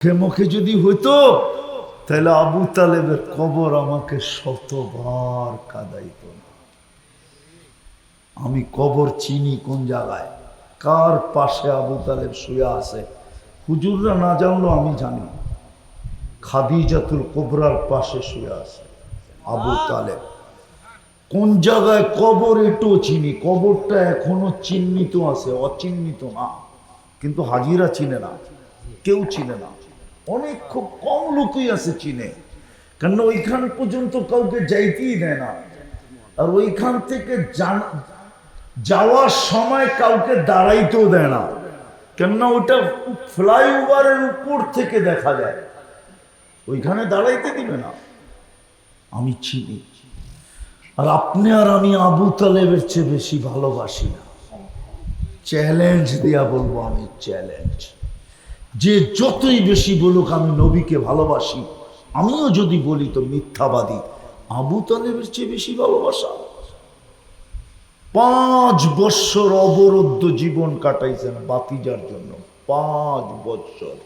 মুখে যদি হইতো তাহলে আবু তালেবের কবর আমাকে শতবার কাঁদাইত না। আমি কবর চিনি কোন জায়গায়, কার পাশে আবু তালেব শুয়ে আছে। হুজুররা না জানলেও আমি জানি, খাদিজাতুল কুবরার পাশে শুয়ে আছে আবু তালেব। কোন জায়গায় কবর এটাও চিনি, কবরটা এখনো চিহ্নিত আছে, অচিহ্নিত না। কিন্তু হাজিরা চিনে না, কেউ চিনে না, অনেক খুব কম লোকই আছে চিনে, কারণ ওইখান পর্যন্ত কাউকে যাইতেই দেয় না। আর ওইখান থেকে যাওয়ার সময় কাউকে দাঁড়াইতেও দেয় না, কেননা ওটা ফ্লাইওভারের উপর থেকে দেখা যায়, ওইখানে দাঁড়াইতে দিবে না। আমি চিনি, আর আপনি আর আমি আবু তালেবের চেয়ে বেশি ভালোবাসি না। চ্যালেঞ্জ দিয়া বলবো, আমি চ্যালেঞ্জ, যে যতই বেশি বলুক আমি নবীকে ভালোবাসি, আমিও যদি বলি তো মিথ্যাবাদী। আবু তালেবের চেয়ে বেশি ভালোবাসা। 5 বৎসর অবরুদ্ধ জীবন কাটাইছেন বাতিজার জন্য, 5 বৎসর।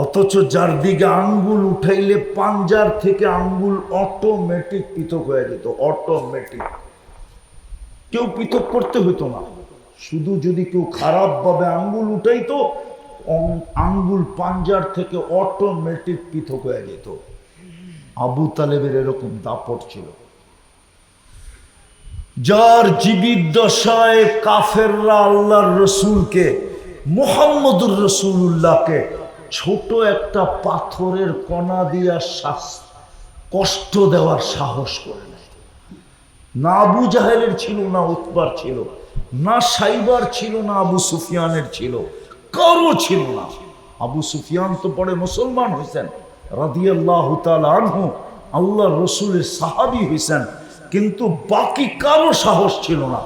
অথচ যার দিকে আঙ্গুল উঠাইলে পাঞ্জার থেকে আঙ্গুল অটোমেটিক পৃথক হয়ে যেত, অটোমেটিক, কেউ পৃথক করতে হইতো না। শুধু যদি কেউ খারাপ ভাবে আঙ্গুল উঠাইতো, আঙ্গুল পাঞ্জার থেকে অটোমেটিক পৃথক হয়ে যেত। আবু তালেবের এরকম দাপট ছিল, যার জীবিত দশায় কাফেররা আল্লাহর রসুলকে, মুহাম্মদুর রসুল্লাহকে ছোট একটা পাথরের কণা দিয়া কষ্ট দেওয়ার সাহস করে নেয়। না আবু জাহেলের ছিল, না উতবার ছিল, না সাইবার ছিল, না আবু সুফিয়ানের ছিল, কারো ছিল না। আবু সুফিয়ান তো পরে মুসলমান হয়েছেন রাদিয়াল্লাহু তাআলা আনহু, আল্লাহর রসুলের সাহাবী হয়েছেন, কিন্তু বাকি কারো সাহস ছিল না।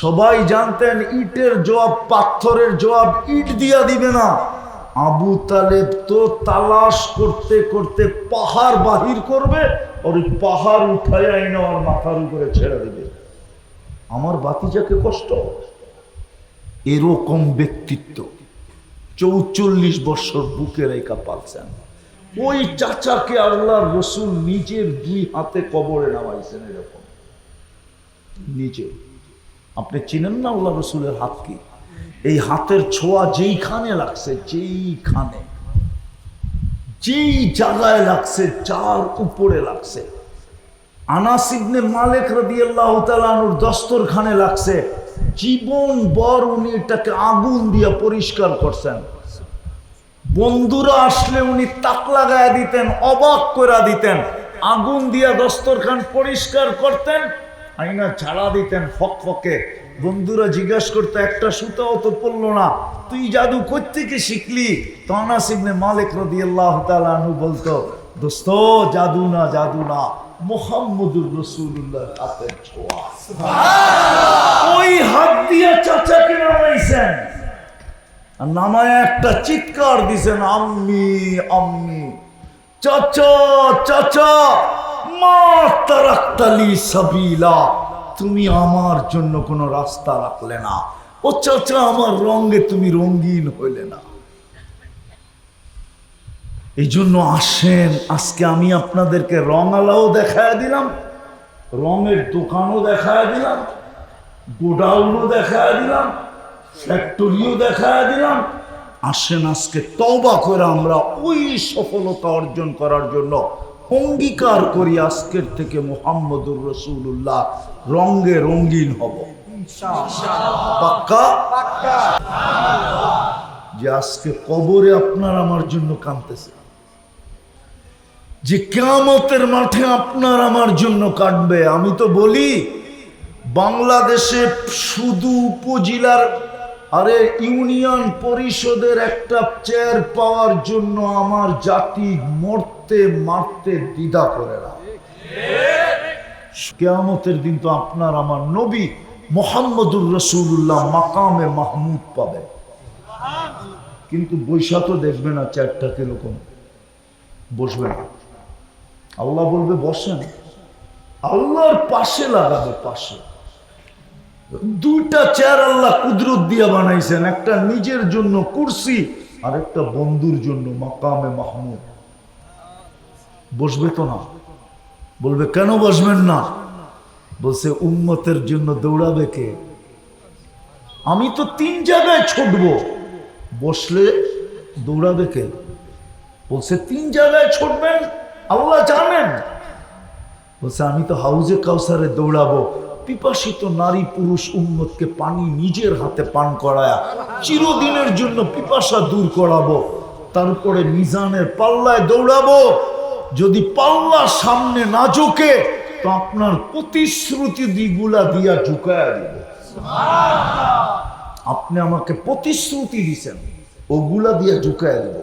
সবাই জানতেন ইটের জবাব পাথরের জবাব ইট দিয়া দিবে না। আবু তালেব তো তালাশ করতে করতে পাহাড় বাহির করবে, আর ওই পাহাড় উঠায় আইনা আমার মাথার উপরে ছেড়ে দিবে। আমার বাতিজাকে কষ্ট, এরকম ব্যক্তিত্ব 44 বছর বুকে রেখা পালছেন। ওই চাচাকে আল্লাহর রসুল নিজের 2 হাতে কবরে নামাইছেন, এরকম নিজে। আপনি চিনেন না আল্লাহ রসুলের হাত কি? এই হাতের ছোঁয়া যেইখানে লাগছে, যেইখানে যেই জায়গায় লাগছে, যার উপরে লাগছে। আনাস ইবনে মালিক রাদিয়াল্লাহু তাআলা আনহুর দস্তরখানে লাগছে, জীবন ভর উনি এটাকে আগুন দিয়ে পরিষ্কার করছেন। বন্ধুরা আসলে উনি তাক লাগায় দিতেন, অবাক করে দিতেন, আগুন দিয়া দস্তরখান পরিষ্কার করতেন, আইনা ঝাড়া দিতেন ফকফকে। বন্ধুরা জিজ্ঞাসা করতো, একটা সুতাও তো পড়লো না, তুই জাদু কোত্থেকে শিখলি? তো আনাস ইবনে মালিক রাদিয়াল্লাহু তাআলা আনহু বলতো, দোস্ত জাদু না, জাদু না, মুহাম্মদুর রাসূলুল্লাহর হাতের ছোঁয়া। ওই হাত দিয়া চাচাকে নামাইছেন, আর নামায় একটা চিৎকার দিছেন, আম্মি আম্মি, চাচা চাচা, মা তারাক্তালি সাবিলা, তুমি আমার জন্য কোনো রাস্তা রাখলে না। ও চাচা, আমার রঙে তুমি রঙিন হইলে না। এই জন্য আসেন, আজকে আমি আপনাদেরকে রঙালাও দেখায় দিলাম, রঙের দোকানও দেখায় দিলাম, গোডাউনও দেখায় দিলাম, ফ্যাক্টরিও দেখায় দিলাম। আসেন আজকে তওবা করে আমরা ওই সফলতা অর্জন করার জন্য অঙ্গীকার করি, আজকের থেকে মুহাম্মদুর রাসূলুল্লাহ রঙে রঙিন হব, পাক্কা? যে আজকে কবরে আপনার আমার জন্য কাঁদতেছে, যে কিয়ামতের মাঠে আপনার আমার জন্য কাঁদবে। আমি তো বলি, বাংলাদেশে শুধু উপজেলার আরে ইউনিয়ন পরিষদের একটা চেয়ার পাওয়ার জন্য আমার জাতি মরতে মারতে দ্বিধা করে না। কিয়ামতের দিন তো আপনার আমার নবী মুহাম্মদুর রাসূলুল্লাহ মাকামে মাহমুদ পাবে, কিন্তু বৈশা তো দেখবে না, চেয়ারটা কিরকম বসবে না। আল্লাহ বলবে বসেন, আল্লাহর পাশে লাগাবে, পাশে। 2টা চেয়ার আল্লাহ কুদরত দিয়ে বানাইছেন, একটা নিজের জন্য কুরসি, আরেকটা বন্ধুর জন্য মাকামে মাহমুদ। বসবে তো না? বলবে কেন বসবেন না? বলছে উম্মতের জন্য দৌড়াবে কে? আমি তো 3 জায়গায় ছুটবো, বসলে দৌড়াবে কে? বলছে 3 জায়গায় ছুটবেন, আল্লাহ জানেন। বলছে আমি তো হাউজে কাউসারে দৌড়াবো, পিপাসিত নারী পুরুষ উম্মতকে পানি নিজের হাতে পান করায়া চিরদিনের জন্য পিপাসা দূর করাবো। তারপরে মিজানের পাল্লায় দৌড়াবো। যদি পাল্লা সামনে না ঝুঁকে তো আপনার প্রতিশ্রুতি দিগুলা দিয়া ঝুঁকায়া দিব। আপনি আমাকে প্রতিশ্রুতি দিছেন, ওগুলা দিয়া ঝুঁকায়া দিব।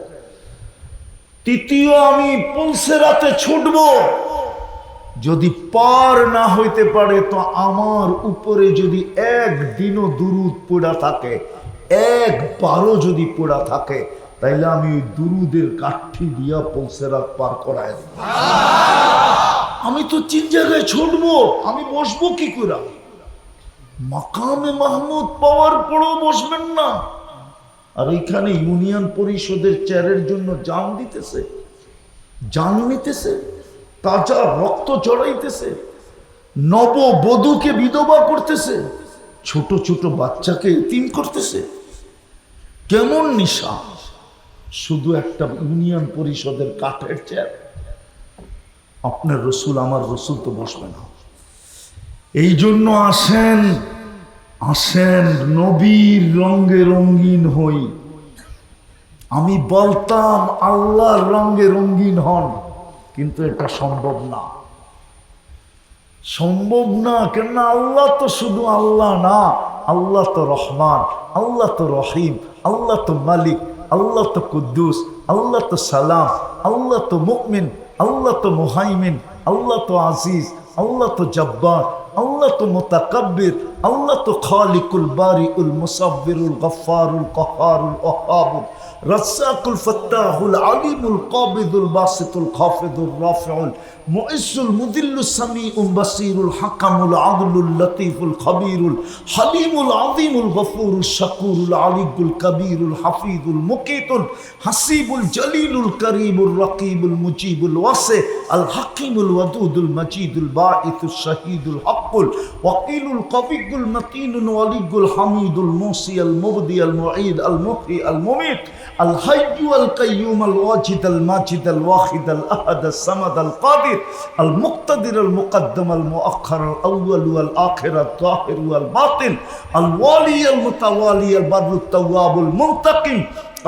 তৃতীয়, আমি পুলসেরাতে ছুটবো। যদি পার না হইতে পারে তো আমার উপরে যদি একদিনও দুরুদ পড়া থাকে, একবারও যদি পড়া থাকে, তাইলে আমি ওই দুরুদের কাঠি দিয়া পুলসেরাত পার করায় দেব। আমি তো 3 জায়গায় ছুটবো, আমি বসবো কি করে? মাকামে মাহমুদ পাওয়ার পরেও বসবেন না। আর এইখানে ইউনিয়ন পরিষদের চেয়ারের জন্য জান দিতেছে, জান নিতেছে, তাজা রক্ত চড়াইতেছে, নববধূকে বিধবা করতেছে, ছোট ছোট বাচ্চাকে এতিম করতেছে। কেমন নিশা! শুধু একটা ইউনিয়ন পরিষদের কাঠের চেয়ার। আপনার রসুল, আমার রসুল তো বসবে না। এই জন্য আসেন, আসেন নবীর রঙে রঙিন হই। আমি বলতাম আল্লাহর রঙে রঙিন হন, কিন্তু এটা সম্ভব না, সম্ভব না। কেন? আল্লাহ তো শুধু আল্লাহ না, আল্লাহ তো রহমান, আল্লাহ তো রহিম, আল্লাহ তো মালিক, আল্লাহ তো কুদ্দুস, আল্লাহ তো সালাম, আল্লাহ তো মুমিন, আল্লাহ তো মুহাইমিন, আল্লাহ তো আজিজ, আল্লাহ তো জব্বার, আল্লাহ তো মুতাকাব্বির, আল্লাহ তো খালিকুল বারিউল মুসাব্বিরুল গফফারুল কহারুল ওয়াহাবুল রাজ্জাকুল ফাত্তাহুল আলিমুল কাবিদুল বাসিতুল খাফিদুল রাফিউল মুইজ্জুল মুদিল্লুস সামিউল বাসিরুল হাকামুল আদলুল লতীফুল খবীরুল হালিমুল আযীমুল গফুরুল শাকুরুল আলিয়ুল কবীরুল হাফিজুল মুকিতুল হাসিবুল জলিলুল করিমুল রকিবুল মুজিবুল ওয়াসি আল হাকিমুল ওয়াদুদুল মজিদুল বাঈসুশ শাহীদুল হকুল ওয়াকিলুল কবিয়ুল মতিনুল ওয়ালিয়ুল হামিদুল মুসি আল মুবদি আল মুঈদ আল মুহয়ি আল মুমীত আল হাইয়্যু আল কাইয়্যুম আল ওয়াজিদ আল মাজিদ আল ওয়াহিদ আল আহাদ আল সামাদ আল কাদির আল মুক্তাদির আল মুকদ্দম আল মুআখ্খার আল আউয়াল ওয়াল আখির আল যাহির ওয়াল বাতিন আল ওয়ালি আল মুতাওয়ালি আল বাররুত তাওয়াবুল মুনতাকিম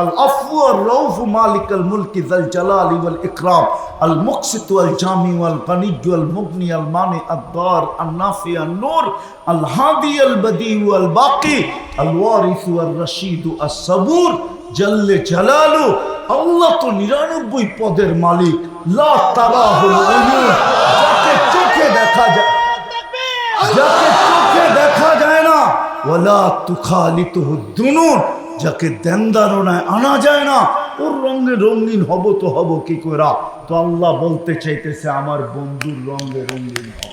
العفو الرؤوف مالك الملك ذا الجلال والإكرام المقسط والجامع والغني والمغني المانع الضار النافع النور الهادي البديع والباقي الوارث والرشيد الصبور جل جلاله আল্লাহ তো 99 পদের মালিক। লা তারাহুল উয়ুন, যাকে চোখে দেখা যায়, যাকে চোখে দেখা যায় না। ওয়ালা তুখালিতুহু দুনুন, যাকে দেনদারনায় আনা যায় না। ওর রঙে রঙিন হব তো হব কি করে? তো আল্লাহ বলতে চাইতেছে আমার বন্ধুর রঙে রঙিন হও।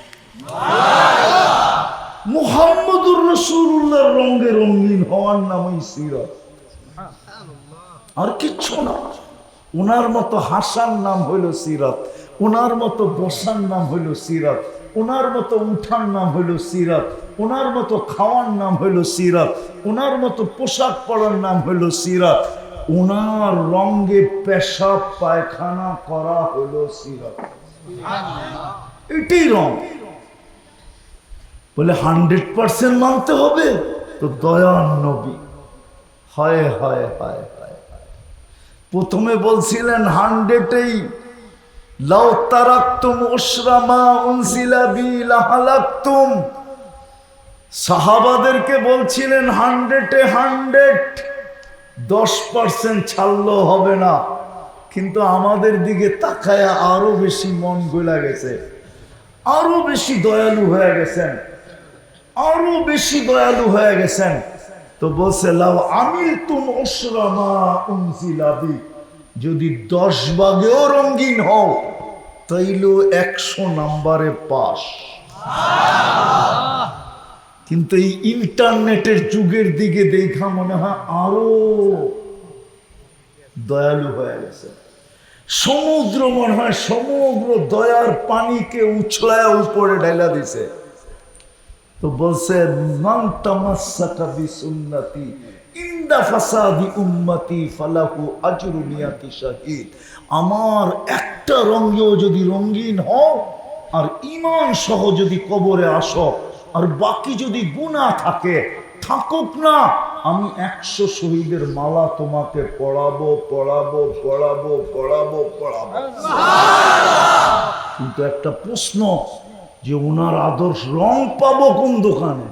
মুহাম্মদুর রাসূলুল্লাহর রঙে রঙিন হওয়ার নামই সিরাত, আর কিচ্ছু না। ওনার মতো হাসার নাম হইল সিরাত, ওনার মতো বসার নাম হইল সিরাত, ওনার মতো উঠার নাম হইল সিরাত, ওনার মতো খাওয়ার নাম হইল সিরাত, ওনার মতো পোশাক পরার নাম হইল সিরাত, ওনার রঙে পেশাব পায়খানা করা হইল সিরাত। এটাই রং। বলে 100% মানতে হবে তো দয়ার নবী। হায় হায় হায় হায়, প্রথমে বলছিলেন 100-এই লাউ তারাকতুম উশরামা উনজিলা বি লাহালাকতুম। সাহাবাদেরকে বলছিলেন 100-এ 100, 10% ছাড়লেও হবে না। কিন্তু আমাদের দিকে তাকায়া আরো বেশি মন গলা গেছে, আরো বেশি দয়ালু হয়ে গেছেন, আরো বেশি দয়ালু হয়ে গেছেন। তো বলছে লাউ আমিলতুম উশরামা উনজিলা বি, যদি 10 ভাগেও রঙিন হও তাইলেও 100 নম্বরে পাস। কিন্তু এই ইন্টারনেটের যুগের দিকে দেখা মনে হয় আরো দয়ালু হয়ে গেছে। সমুদ্র মনে হয় সমগ্র দয়ার পানিকে উছলায় উপরে ঢেলা দিছে। তো বলছে মান তামাসসাকা বিসুন্নতি ইনদা ফাসাদি উম্মতি ফালাহু আজরু মিয়াতি শাহীদ। আমার একটা রঙেও যদি রঙিন হও আর ঈমান সহ যদি কবরে আসো আর বাকি যদি গুনাহ থাকে থাকুক না, আমি 100 শহীদের মালা তোমাকে পড়াবো পড়াবো পড়াবো পড়াবো পড়াবো। কিন্তু একটা প্রশ্ন যে ওনার আদর্শ রং পাবো কোন দোকানে?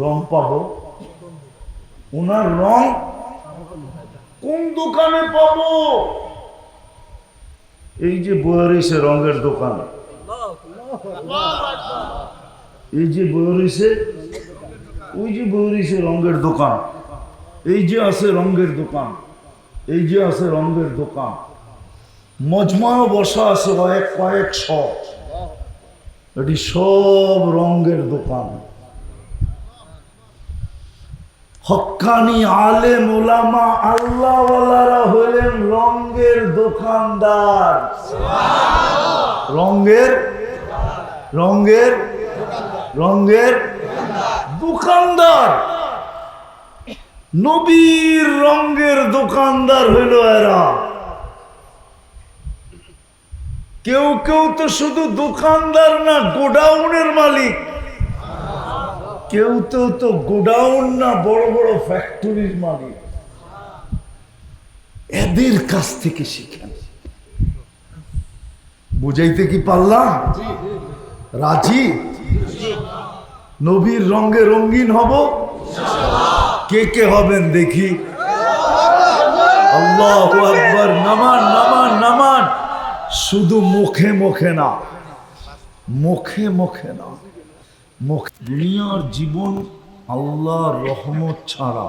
রং পাবো ওনার রং কোন দোকানে পাবো? এই যে বয়ারিসে রঙের দোকান, এই যে বয়ারিসে, ওই যে বয়ারিসে রঙের দোকান, এই যে আছে রঙের দোকান, এই যে আছে রঙের দোকান, মজমাও বসা আছে কয়েকশ, এটি সব রঙের দোকান। হক্কানি আলেম ওলামা আল্লাহওয়ালারা হলেন রঙের দোকানদার। রঙের রঙের রঙের দোকানদার। নবীর রঙের দোকানদার হইল এরা। কেউ কেউ তো শুধু দোকানদার না, গোডাউনের মালিক। কেউ তো গোডাউন না, বড় বড় ফ্যাক্টরির মালিক। এদের কাছ থেকে শিখেন। বুঝাইতে কি পারলাম? রাজি? নবীর রঙে রঙিন হব? কে কে হবেন দেখি? আল্লাহু আকবার। নামান নামান নামান। শুধু মুখে মুখে না, মুখে মুখে না, দুনিয়ার জীবন আল্লাহর রহমত ছাড়া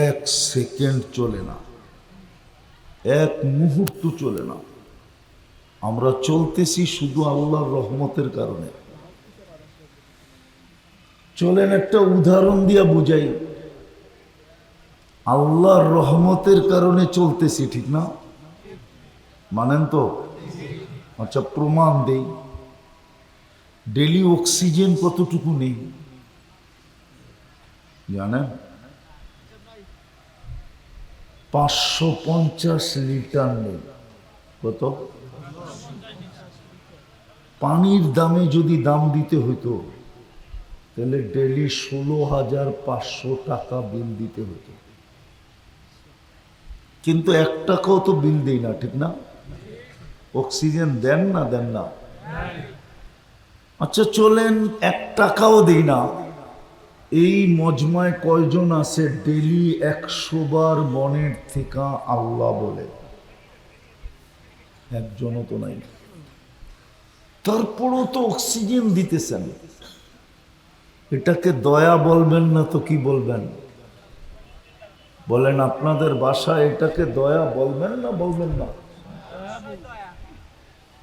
1 সেকেন্ড চলে না, 1 মুহূর্ত চলে না। আমরা চলতেছি শুধু আল্লাহর রহমতের কারণে। চলেন একটা উদাহরণ দিয়া বুঝাই। আল্লাহর রহমতের কারণে চলতেছি, ঠিক না? মানেন তো? আচ্ছা প্রমাণ দেই। ডেলি অক্সিজেন কতটুকু নেই জানেন? 550 লিটার নেই। কত? পানির দামে যদি দাম দিতে হইতো তাহলে ডেলি 16,500 টাকা বিল দিতে হতো। কিন্তু 1 টাকাও তো বিল দেই না, ঠিক না? অক্সিজেন দেন না দেন না? আচ্ছা চলেন 1 টাকাও দেই না। এই মজমায় কয়জন আছে ডেলি 100 বার মনের থেকে আল্লাহ বলে? একজনও তো নাই। তারপরও তো অক্সিজেন দিতেছেন। এটাকে দয়া বলবেন না তো কি বলবেন? বলেন আপনাদের বাসায় এটাকে দয়া বলবেন না বলবেন না?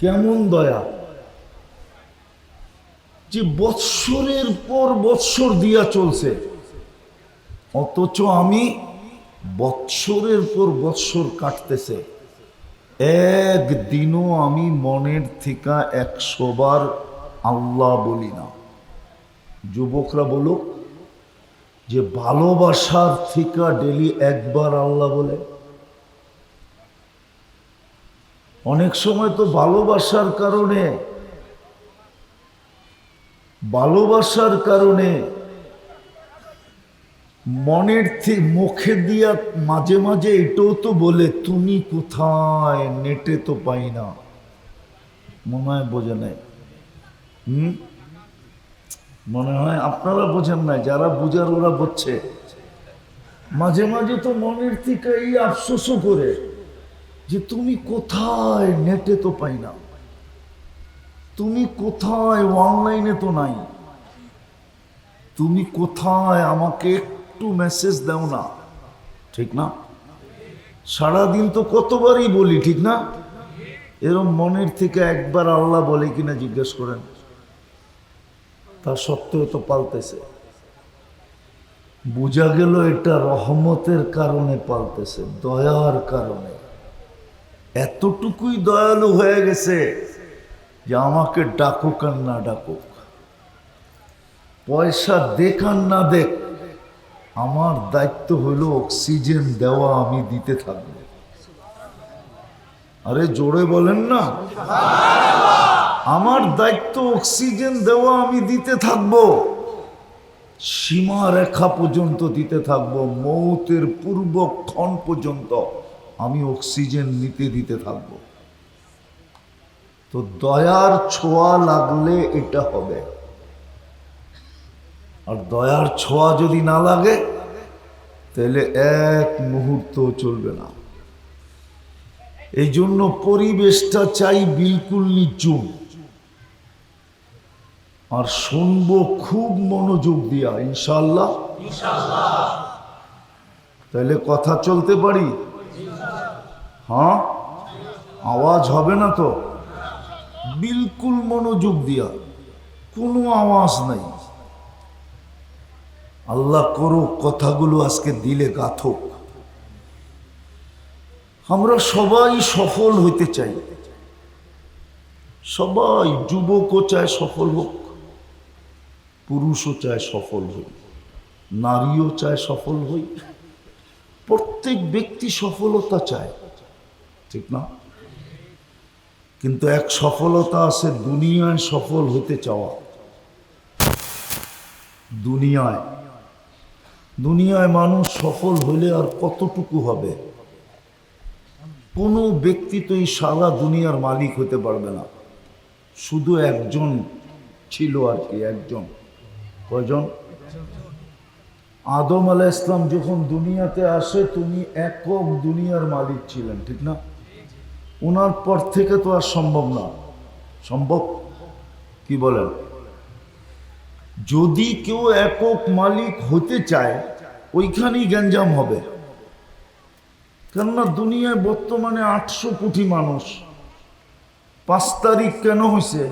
কেমন দয়া? যে বৎসরের পর বৎসর দিয়া চলছে, অথচ আমি বৎসরের পর বৎসর কাটতেছে, একদিনও আমি মনের থেকে 100 বার আল্লাহ বলি না। যুবকরা বলুক যে ভালোবাসার থেকে ডেলি 1 বার আল্লাহ বলে। অনেক সময় তো ভালোবাসার কারণে মনের থেকে মুখে দিয়া মাঝে মাঝে এটাও তো বলে, তুমি কোথায়, নেটে তো পাই না। মনে হয় বোঝে নাই। মনে হয় আপনারা বোঝেন না, যারা বুঝার ওরা বুঝছে। মাঝে মাঝে তো মনের থেকে এই আফসোসও করে যে তুমি কোথায়, নেটে তো পাই না, তুমি কোথায়, অনলাইনে তো নাই, তুমি কোথায়, আমাকে একটু মেসেজ দাও না, ঠিক না? সারাদিন তো কতবারই বলি, ঠিক না? এরম মনের থেকে 1 বার আল্লাহ বলে কিনা জিজ্ঞেস করেন। তা সত্ত্বেও তো পাল্টেছে। বোঝা গেল এটা রহমতের কারণে পালতেছে, দয়ার কারণে। এতটুকুই দয়ালু হয়ে গেছে যে আমাকে ডাকুক আর না ডাকুক, পয়সা দেখ আর না দেখ, আমার দায়িত্ব হলো অক্সিজেন দেওয়া, আমি দিতে থাকবো। আরে জোরে বলেন না, আমার দায়িত্ব অক্সিজেন দেওয়া, আমি দিতে থাকবো, সীমা রেখা পর্যন্ত দিতে থাকবো, মৌতের পূর্বক্ষণ পর্যন্ত আমি অক্সিজেন নিতে দিতে থাকবো। তো দয়ার ছোঁয়া লাগলে এটা হবে, আর দয়ার ছোঁয়া যদি না লাগে তাহলে এক মুহূর্ত চলবে না। এই জন্য পরিবেশটা চাই বিলকুল নিচুম, আর শুনবো খুব মনোযোগ দিয়া, ইনশাআল্লাহ। তাহলে কথা চলতে পারি? হ্যাঁ, আওয়াজ হবে না তো? বিলকুল মনোযোগ দিয়া, কোনো আওয়াজ নাই। আল্লাহ করুক কথাগুলো আজকে দিলে গাথক। আমরা সবাই সফল হইতে চাই, সবাই, যুবকও চায় সফল হোক, পুরুষও চায় সফল হই, নারীও চায় সফল হই, প্রত্যেক ব্যক্তি সফলতা চায়, ঠিক না? কিন্তু এক সফলতা আছে দুনিয়ায় সফল হতে চাওয়া। দুনিয়ায় মানুষ সফল হলে আর কতটুকু হবে? কোনো ব্যক্তি তো এই সারা দুনিয়ার মালিক হতে পারবে না। শুধু একজন ছিল আর কি, একজন। কয়জন? আদম আলাইহিস সালাম যখন দুনিয়াতে আসে, তুমি একক দুনিয়ার মালিক ছিলেন, ঠিক না? ওনার পর থেকে তো আর সম্ভব না। সম্ভব? কি বলেন? যদি কেউ একক মালিক হতে চায়, ওইখানেই গ্যাঞ্জাম হবে। কেননা দুনিয়ায় বর্তমানে 800 কোটি মানুষ। 5 তারিখ কেন হয়েছে?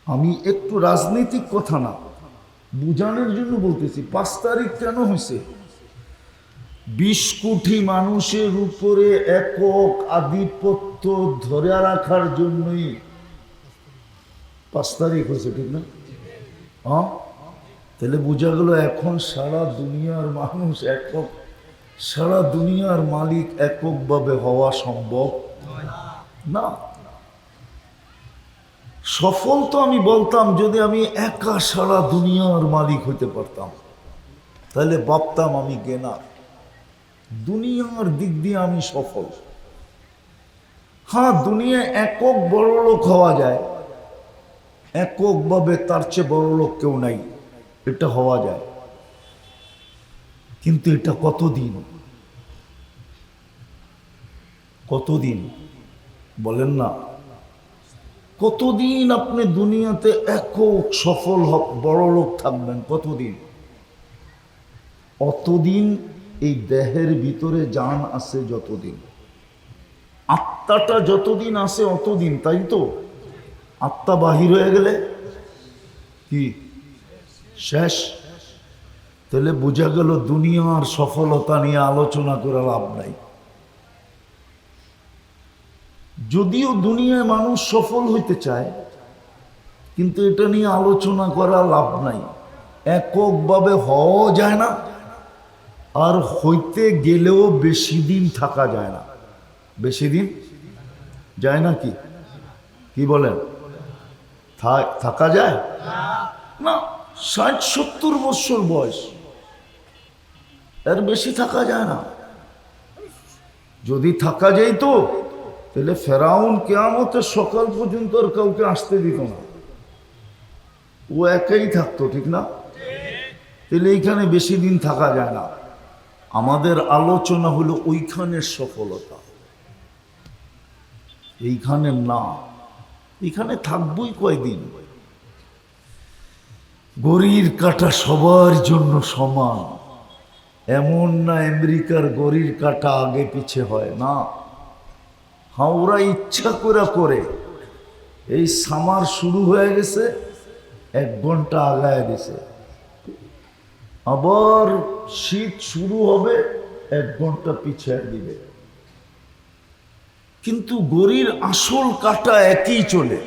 আমি একটু রাজনৈতিক কথা না, বুঝানোর জন্য বলতেছি। 5 তারিখ কেন হয়েছে? 20 কোটি মানুষের উপরে একক আধিপত্য ধরে রাখার জন্যই 5 তারিখ হয়েছে, ঠিক না? হ্যাঁ, তাহলে বোঝা গেল এখন সারা দুনিয়ার মানুষ একক, সারা দুনিয়ার মালিক এককভাবে হওয়া সম্ভব না। সফল তো আমি বলতাম যদি আমি একা সারা দুনিয়ার মালিক হইতে পারতাম, তাহলে ভাবতাম আমি গেনার, দুনিয়ার দিক দিয়ে আমি সফল। হ্যাঁ, দুনিয়ায় একক বড় লোক হওয়া যায়, এককভাবে তার চেয়ে বড় লোক কেউ নাই, এটা হওয়া যায়। কিন্তু এটা কতদিন? কতদিন বলেন না? কতদিন আপনি দুনিয়াতে একক সফল বড় লোক থাকবেন? কতদিন? অতদিন এই দেহের ভিতরে জান আছে যতদিন, আত্মাটা যতদিন আছে অতদিন, তাই তো? আত্মা বাহির হয়ে গেলে কি শেষ? তাহলে বোঝা গেল দুনিয়ার সফলতা নিয়ে আলোচনা করে লাভ নাই। যদিও দুনিয়ায় মানুষ সফল হইতে চায়, কিন্তু এটা নিয়ে আলোচনা করা লাভ নাই। এককভাবে হওয়া যায় না, আর হইতে গেলেও বেশি দিন থাকা যায় না। বেশি দিন যায় না? কি বলেন? থাকা যায় না। 60-70 বছর বয়স, এর বেশি থাকা যায় না। যদি থাকা যেত তাহলে ফেরাউন কিয়ামতের সকাল পর্যন্ত আর কাউকে আসতে দিত না, ও একাই থাকতো, ঠিক না? তাহলে এইখানে বেশি দিন থাকা যায় না। আমাদের আলোচনা হলো ওইখানের সফলতা, এইখানে না। এখানে থাকবই কয়দিন? ঘড়ির কাঁটা সবার জন্য সমান, এমন না আমেরিকার ঘড়ির কাঁটা আগে পিছে হয় না। হ্যাঁ, ওরা ইচ্ছা করে এই সামার শুরু হয়ে গেছে, 1 ঘন্টা আগায় দিছে। আবার শীত শুরু হবে, 1 ঘন্টা পিছিয়ে দিবে, কিন্তু ঘড়ির আসল কাঁটা একই চলে।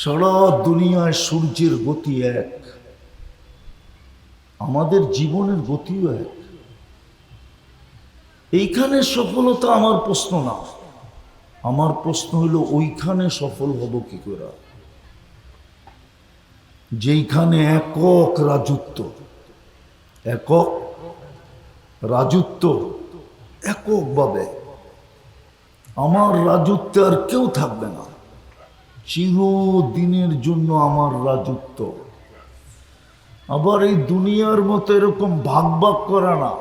সারা দুনিয়ায় সূর্যের গতি এক, আমাদের জীবনের গতিও এক। এইখানে সফলতা আমার প্রশ্ন না, আমার প্রশ্ন হলো ওইখানে সফল হব কি করে, যেইখানে একক রাজত্ব, একক রাজত্ব, এককভাবে আমার রাজত্বে আর কেউ থাকবে না, চিরদিনের জন্য আমার রাজত্ব। আবার এই দুনিয়ার মতো এরকম ভাগ ভাগ করা না,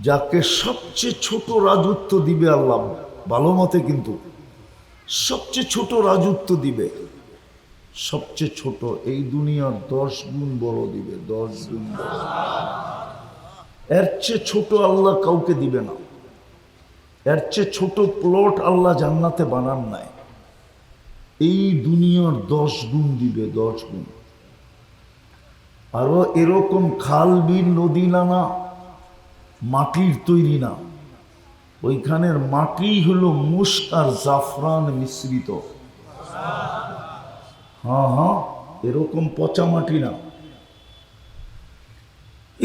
যাকে সবচেয়ে ছোট রাজত্ব দিবে আল্লাহ ভালো মতে, কিন্তু সবচেয়ে ছোট রাজত্ব দিবে, সবচেয়ে ছোট, এই দুনিয়ার 10 গুণ বড় দিবে, 10 গুণ বড়। এর চেয়ে ছোট আল্লাহ কাউকে দিবে না, এর চেয়ে ছোট প্লট আল্লাহ জান্নাতে বানান নাই, এই দুনিয়ার 10 গুণ দিবে, 10 গুণ। আরো এরকম খাল বিল নদী নালা মাটির তৈরি না, ওইখানের মাটি হলো মুস্ক আর জাফরান মিশ্রিত। হ্যাঁ হ্যাঁ, এরকম পচা মাটি না,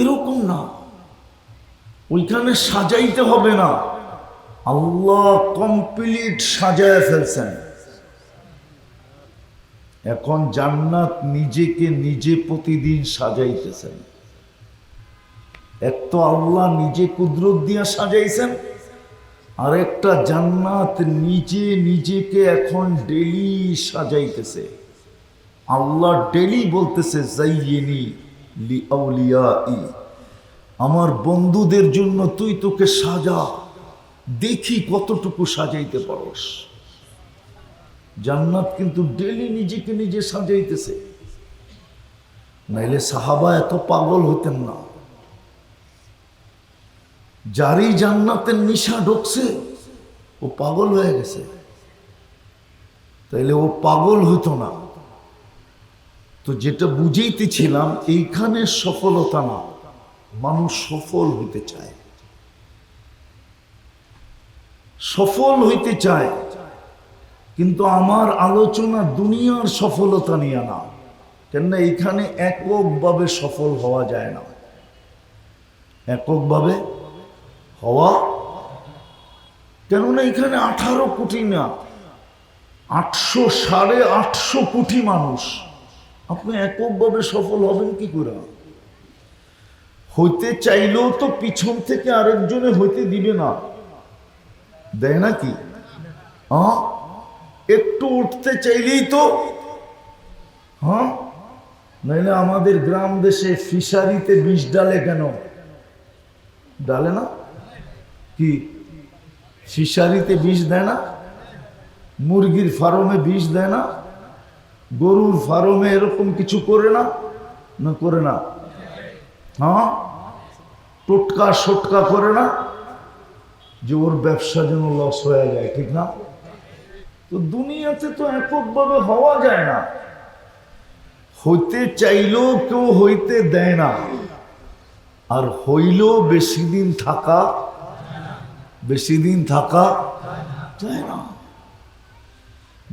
এরকম না, ওইখানে সাজাইতে হবে না, আল্লাহ কমপ্লিট সাজায় ফেলছেন। এখন জান্নাত নিজেকে নিজে প্রতিদিন সাজাইতেছেন। এক তো আল্লাহ নিজে কুদরত দিয়া সাজাইছেন, আর একটা জান্নাত নিজে নিজেকে এখন ডেলি সাজাইতেছে। আল্লাহ ডেলি বলতেছে যাইয়িনি লিআউলিয়াই, আমার বন্ধুদের জন্য তুই তোকে সাজা, দেখি কতটুকু সাজাইতে পারস। জান্নাত কিন্তু ডেলি নিজেকে নিজে সাজাইতেছে, নাইলে সাহাবা এত পাগল হতেন না। যারই জান্নাতের নিশা ঢুকছে ও পাগল হয়ে গেছে, তাইলে ও পাগল হতো না। তো যেটা বুঝাইতেছিলাম, এইখানে সফলতা না, মানুষ সফল হইতে চায়, সফল হইতে চায়, কিন্তু আমার আলোচনা দুনিয়ার সফলতা নিয়ে না, কেননা এইখানে এককভাবে সফল হওয়া যায় না, এককভাবে হওয়া, কেননা এখানে 18 কোটি না, 800-850 কোটি মানুষ, আপনি এককভাবে সফল হবেন কি করে? হইতে চাইলেও তো পিছন থেকে আরেকজনে হইতে দিবে না, দেয় নাকি? হ্যাঁ, একটু উঠতে চাইলেই তো, হ্যাঁ, নাইলে আমাদের গ্রাম দেশে ফিশারিতে বিষ ডালে কেন? ডালে না কি? ফিশারিতে বিষ দেয় না? মুরগির ফার্মে বিষ দেয় না? গরুর ফার্মে এরকম কিছু করে না? না করে না? হ্যাঁ, টোটকা সোটকা করে না, যে ওর ব্যবসা যেন লস হয়ে যায়, ঠিক না? তো দুনিয়াতে তো এককভাবে হওয়া যায় না, হইতে চাইলেও কেউ হইতে দেয় না, আর হইলেও বেশি দিন থাকা যায় না।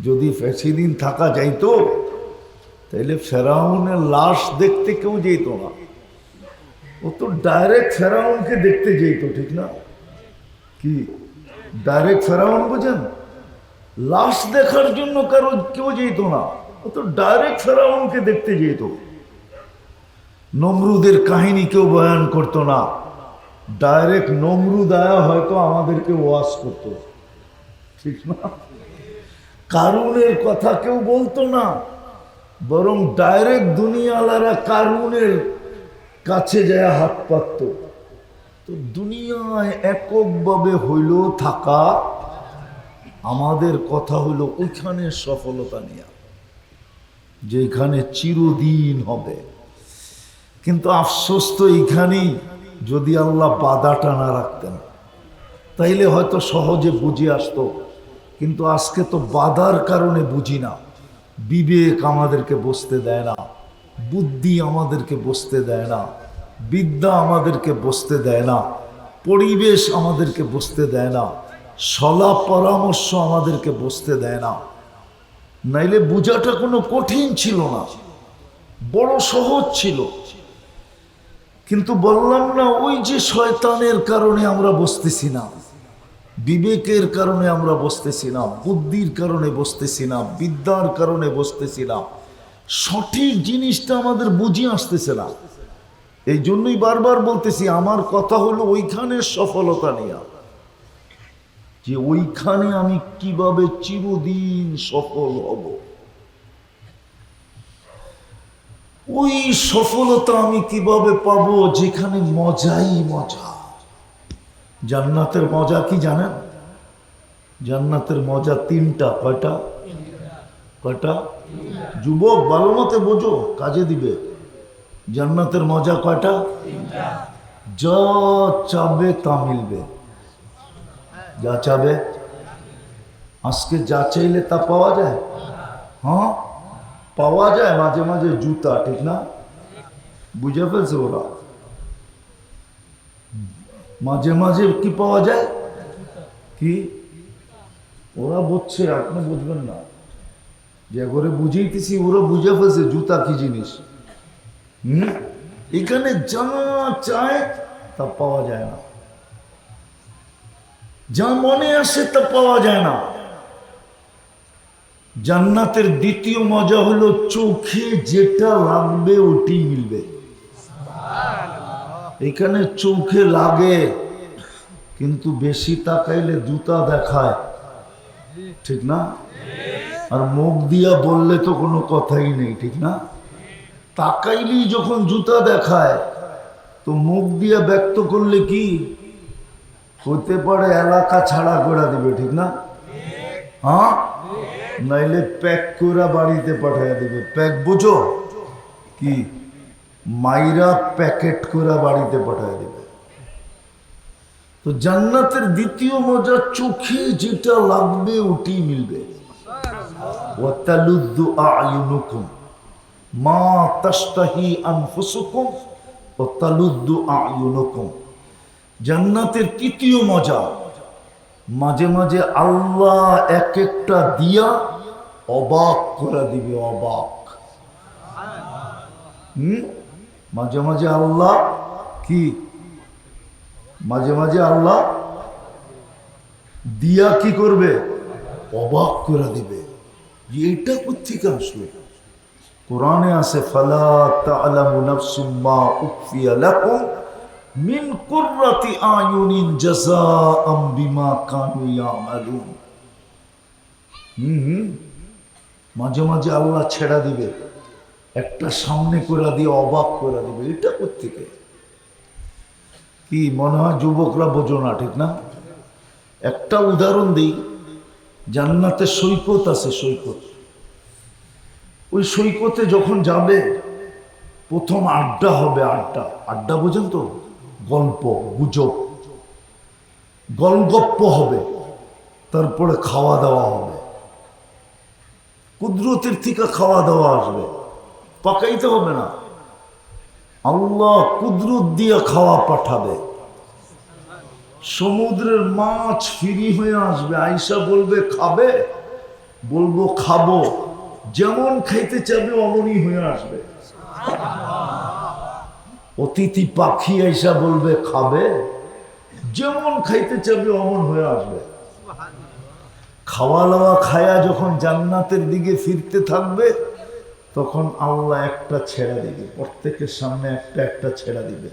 যদি বেশি দিন থাকা যাইতো তাইলে ফেরাউনের লাশ দেখতে কেউ যেত না, ও তো ডাইরেক্ট ফেরাউনকে দেখতে যেত, ঠিক না? কি ডাইরেক্ট ফেরাউন বোঝেন? লাশ দেখার জন্য কেউ যেত না, ও তো ডাইরেক্ট ফেরাউনকে দেখতে যেত। নমরুদের কাহিনী কেউ বয়ান করতো না, ডাইরেক্ট নমরুদ আয়া হয়তো আমাদেরকে ওয়াজ করতো, ঠিক না? কারুনের কথা কেউ বলতো না, বরং ডাইরেক্ট দুনিয়ালারা কারুনের কাছে যায় হাত পাতত। তো দুনিয়ায় এককভাবে হইল থাকা, আমাদের কথা হইল ওইখানে সফলতা নিয়ে, যেখানে চিরদিন হবে। কিন্তু আফসোস তো এইখানেই, যদি আল্লাহ বাধাটা না রাখতেন তাইলে হয়তো সহজে বুঝে আসতো, কিন্তু আজকে তো বাধার কারণে বুঝি না, বিবেক আমাদেরকে বুঝতে দেয় না, বুদ্ধি আমাদেরকে বসতে দেয় না, বিদ্যা আমাদেরকে বসতে দেয় না, পরিবেশ আমাদেরকে বসতে দেয় না, সলা পরামর্শ আমাদেরকে বসতে দেয় না। নাইলে বোঝাটা কোনো কঠিন ছিল না, বড় সহজ ছিল। কিন্তু বললাম না, ওই যে শয়তানের কারণে আমরা বসতেছি না, বিবেকের কারণে আমরা বসতেছি না, বুদ্ধির কারণে বসতেছি না, বিদ্যার কারণে বসতেছি না, সঠিক জিনিসটা আমাদের বুঝিয়ে আসতেছে না। এই জন্যই বারবার বলতেছি, আমার কথা হলো ওইখানে সফলতা নিয়ে, যে ওইখানে আমি কিভাবে চিরদিন সফল হব। ওই সফলতা আমি কিভাবে পাবো যেখানে মজাই মজা। জান্নাতের মজা কি জানেন? জান্নাতের মজা তিনটা। কয়টা? কয়টা? যুবক ভালো মতে বোঝো, কাজে দিবে। জান্নাতের মজা কয়টা? যা চাবে তা মিলবে। যা চাবে, আজকে যা চাইলে তা পাওয়া যায়। হ্যাঁ পাওয়া যায়। মাঝে মাঝে জুতা, ঠিক না? বুঝে ফেলছে ওরা। মাঝে মাঝে কি পাওয়া যায়? কি? ওরা বুঝছে, আপনি বুঝবেন না। যে করে বুঝাইতেছি ওরা বুঝে ফেলছে জুতা কি জিনিস। এখানে যা চায় তা পাওয়া যায় না, যা মনে আসে তা পাওয়া যায় না। জান্নাতের দ্বিতীয় মজা হলো চোখে যেটা লাগবে ওটি মিলবে। এখানে চোখে লাগে কিন্তু বেশি তাকাইলে জুতা দেখায়, ঠিক না? আর মুখ দিয়া বললে তো কোনো কথাই নেই, ঠিক না? তাকাইলেই যখন জুতা দেখায়, তো মুখ দিয়া ব্যক্ত করলে কি হতে পারে? এলাকা ছাড়া করে দিবে, ঠিক না? হ্যাঁ, নাইলে প্যাক করে বাড়িতে পাঠিয়ে দিবে। প্যাক বুঝো কি? মাইরা প্যাকেট করে বাড়িতে পাঠিয়ে দিবে। তো জান্নাতের দ্বিতীয় মজা, চোখে যেটা লাগবে ওটি মিলবে। ওয়াতালুদ্দু আয়ুনুকুম মা তাশতাহি আনফুসুকুম ওয়াতালুদ্দু আয়ুনুকুম। জান্নাতের তৃতীয় মজা, মাঝে মাঝে আল্লাহ এক একটা দিয়া অবাক করে দিবে। অবাক। মাঝে মাঝে আল্লাহ কি? মাঝে মাঝে আল্লাহ দিয়া কি করবে? অবাক করে দিবে। এটা কোত্থেকে আসলো? কোরআনে আছে, ফালা তা'লামু নাফসুম মা উখফিয়া লাকুম মিন কুররাতি আয়ুনিন জাযাআম বিমা কানু ইয়ামালুন। মাঝে মাঝে আল্লাহ ছেড়া দিবে, একটা সামনে করে দিয়ে অবাক করে দিবে। এটা কোত্থেকে? কি মনে হয় যুবকরা বোঝো না, ঠিক না? একটা উদাহরণ দিই। জান্নাতে সৈকত আছে, সৈকত। ওই সৈকতে যখন যাবে, প্রথম আড্ডা হবে। আড্ডা, আড্ডা বোঝেন তো? গল্প গুজব, গল্প হবে। তারপরে খাওয়া দাওয়া হবে। কুদরতের থেকে খাওয়া দাওয়া আসবে, পাকাইতে হবে না। আল্লাহ কুদরত দিয়ে খাওয়া পাঠাবে। সমুদ্রের মাছ ফ্রি হয়ে আসবে। আয়েশা বলবে খাবে, বলবো খাবো। যেমন খাইতে চাবে অমনই হয়ে আসবে। অতিথি পাখি আয়েশা বলবে খাবে, যেমন খাইতে চাবে অমন হয়ে আসবে। খাওয়া দাওয়া খায়া যখন জান্নাতের দিকে ফিরতে থাকবে, তখন আল্লাহ একটা ছেড়া দিবে। প্রত্যেকের সামনে একটা একটা ছেড়া দিবে।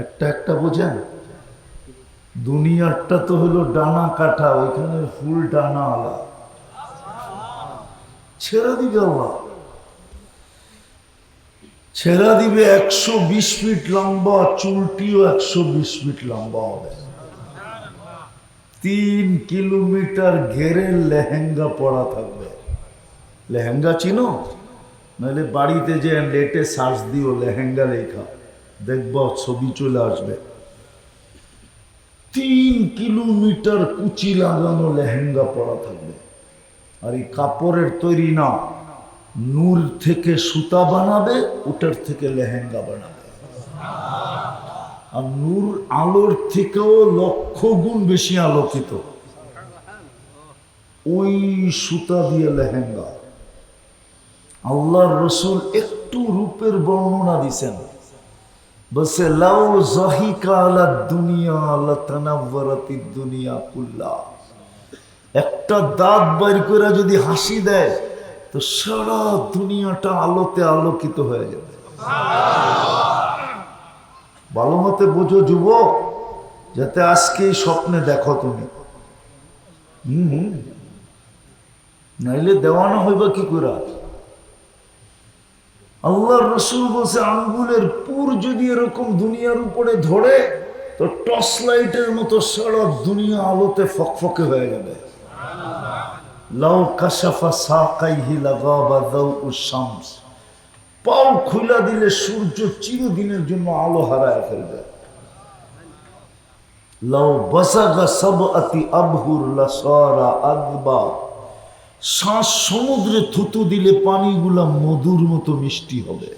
একটা একটা বোঝেন? দুনিয়ারটা তো হলো ডানা কাটা, ওইখানে ফুল ডানা আলা। ছেড়া দিবে আল্লাহ, ছেড়া দিবে। 120 ফিট লম্বা, চুলটিও 120 ফিট লম্বা হবে। 3 কিলোমিটার ঘেরে লেহেঙ্গা পরা থাকবে। লেহেঙ্গা চিনো? নাহলে বাড়িতে যে নেটে সার্চ দিও লেহেঙ্গা লেখা, দেখবা ছবি চলে আসবে। 3 কিলোমিটার কুচি লাগানো লেহেঙ্গা পরা থাকবে। আর এই কাপড়ের তৈরি না, নূর থেকে সুতা বানাবে, ওটার থেকে লেহেঙ্গা বানাবে। আর নূর আলোর থেকেও লক্ষ গুণ বেশি আলোকিত, ওই সুতা দিয়ে লেহেঙ্গা। আল্লাহর রসুল একটু রূপের বর্ণনা দিছেন, বলছে লাউ যাহিকা আলা দুনিয়া লাতানাওয়ারাতিদ দুনিয়া কুল্লা। একটা দাঁত বাইর করে যদি হাসি দেয় তো সারা দুনিয়াটা আলোতে আলোকিত হয়ে যাবে। ভালো মতে বোঝো যুবক, যাতে আজকে স্বপ্নে দেখো তুমি। নাইলে দেওয়ানা হইবা কি করে? আল্লাহর রসুল বলছে আঙ্গুলের পুর যদি এরকম দুনিয়ার উপরে ধরে তো টর্চ লাইটের মতো সারা দুনিয়া আলোতে ফকফকে হয়ে যাবে। লাউ কাশাফা সাকাইহি লাগাবা দাউউশ শামস, পাও খুলা দিলে সূর্য চিরদিনের জন্য আলো হারায় ফেলবে। লাউ বাসাগা সাবআতি আবহুর লাসারা আদবা, শ্বাস সমুদ্রে থুতু দিলে পানিগুলা মধুর মতো মিষ্টি হবে।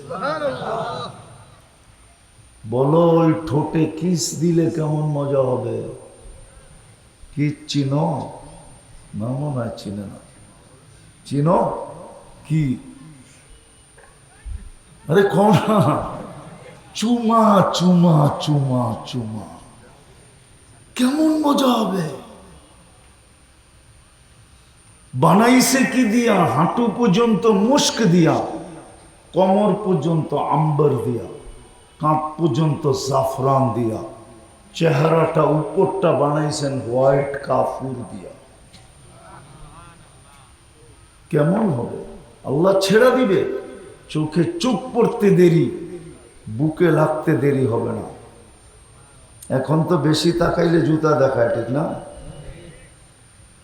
বলো ওই ঠোঁটে কিস দিলে কেমন মজা হবে? কি চিনো? না মনে হয় চিনে না। চিনো কি? আরে কোন চুমা চুমা চুমা চুমা, কেমন মজা হবে। বানাইছে কি দিয়া? হাঁটু পর্যন্ত মুস্ক দিয়া, কোমর পর্যন্ত আম্বার দিয়া, কাঁধ পর্যন্ত জাফরান দিয়া, চেহারাটা উপরটা বানাইছেন হোয়াইট কাফুর দিয়া। কেমন হবে? আল্লাহ ছেড়া দিবে। চোখে চোখ পড়তে দেরি, বুকে লাগতে দেরি হবে না। এখন তো বেশি তাকাইলে জুতা দেখায়, ঠিক না?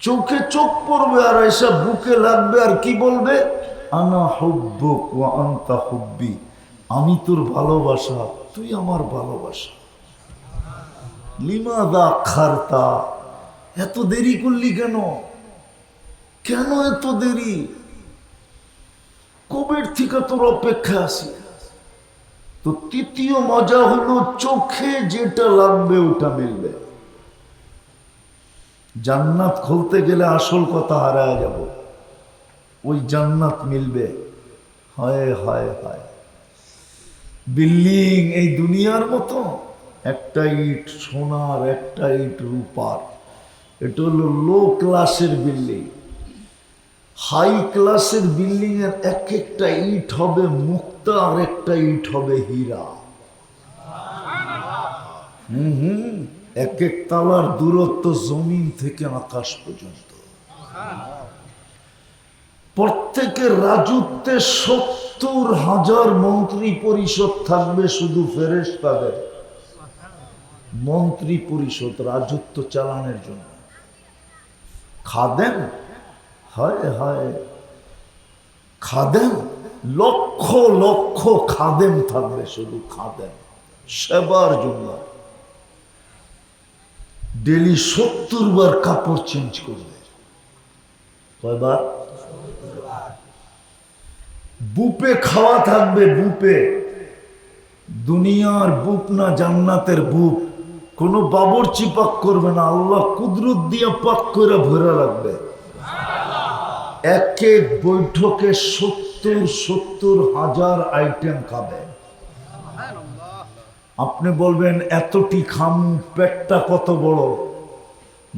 চোখে চোখ পড়বে আর এসব বুকে লাগবে, আর কি বলবে? আনা হুব্বুক ওয়া আনতা হুব্বি, আমি তোর ভালোবাসা, তুই আমার ভালোবাসা। লিমাদা খারতা, এত দেরি করলি কেন? কেন এত দেরি? কবের থেকে তোর অপেক্ষা আছি। তো তৃতীয় মজা হলো চোখে যেটা লাগবে ওটা মিলবে। জান্নাত খুলতে গেলে আসল কথা হারায় যাব, ওই জান্নাত মিলবে। হায় হায় হায়, বিল্ডিং এই দুনিয়ার মতো, একটা ইট সোনার, একটা ইট রূপার। এটা হলো লো ক্লাসের বিল্ডিং। হাই ক্লাসের বিল্ডিং এর এক একটা ইট হবে মুক্তা, আর একটা ইট হবে হীরা। এক এক তালার দূরত্ব জমিন থেকে আকাশ পর্যন্ত। প্রত্যেকের রাজত্বে 70,000 মন্ত্রী পরিষদ থাকবে, শুধু ফেরেশতাদের মন্ত্রী পরিষদ রাজত্ব চালানোর জন্য। খাদেম, হায় হায়, খাদেম, লক্ষ লক্ষ খাদেম থাকবে, শুধু খাদেম সেবার জন্য। ডেলি 70 বার কাপড় চেঞ্জ করবে। কয়বার? বুপে খাওয়া থাকবে, বুপে। দুনিয়ার বুপ না, জান্নাতের বুপ। কোনো বাবরচি পাক করবে না, আল্লাহ কুদরত দিয়ে পাক করে ভরা লাগবে। এক এক বৈঠকে 70,000 আইটেম খাবে। আপনি বলবেন এতটি খাম, পেটটা কত বড়?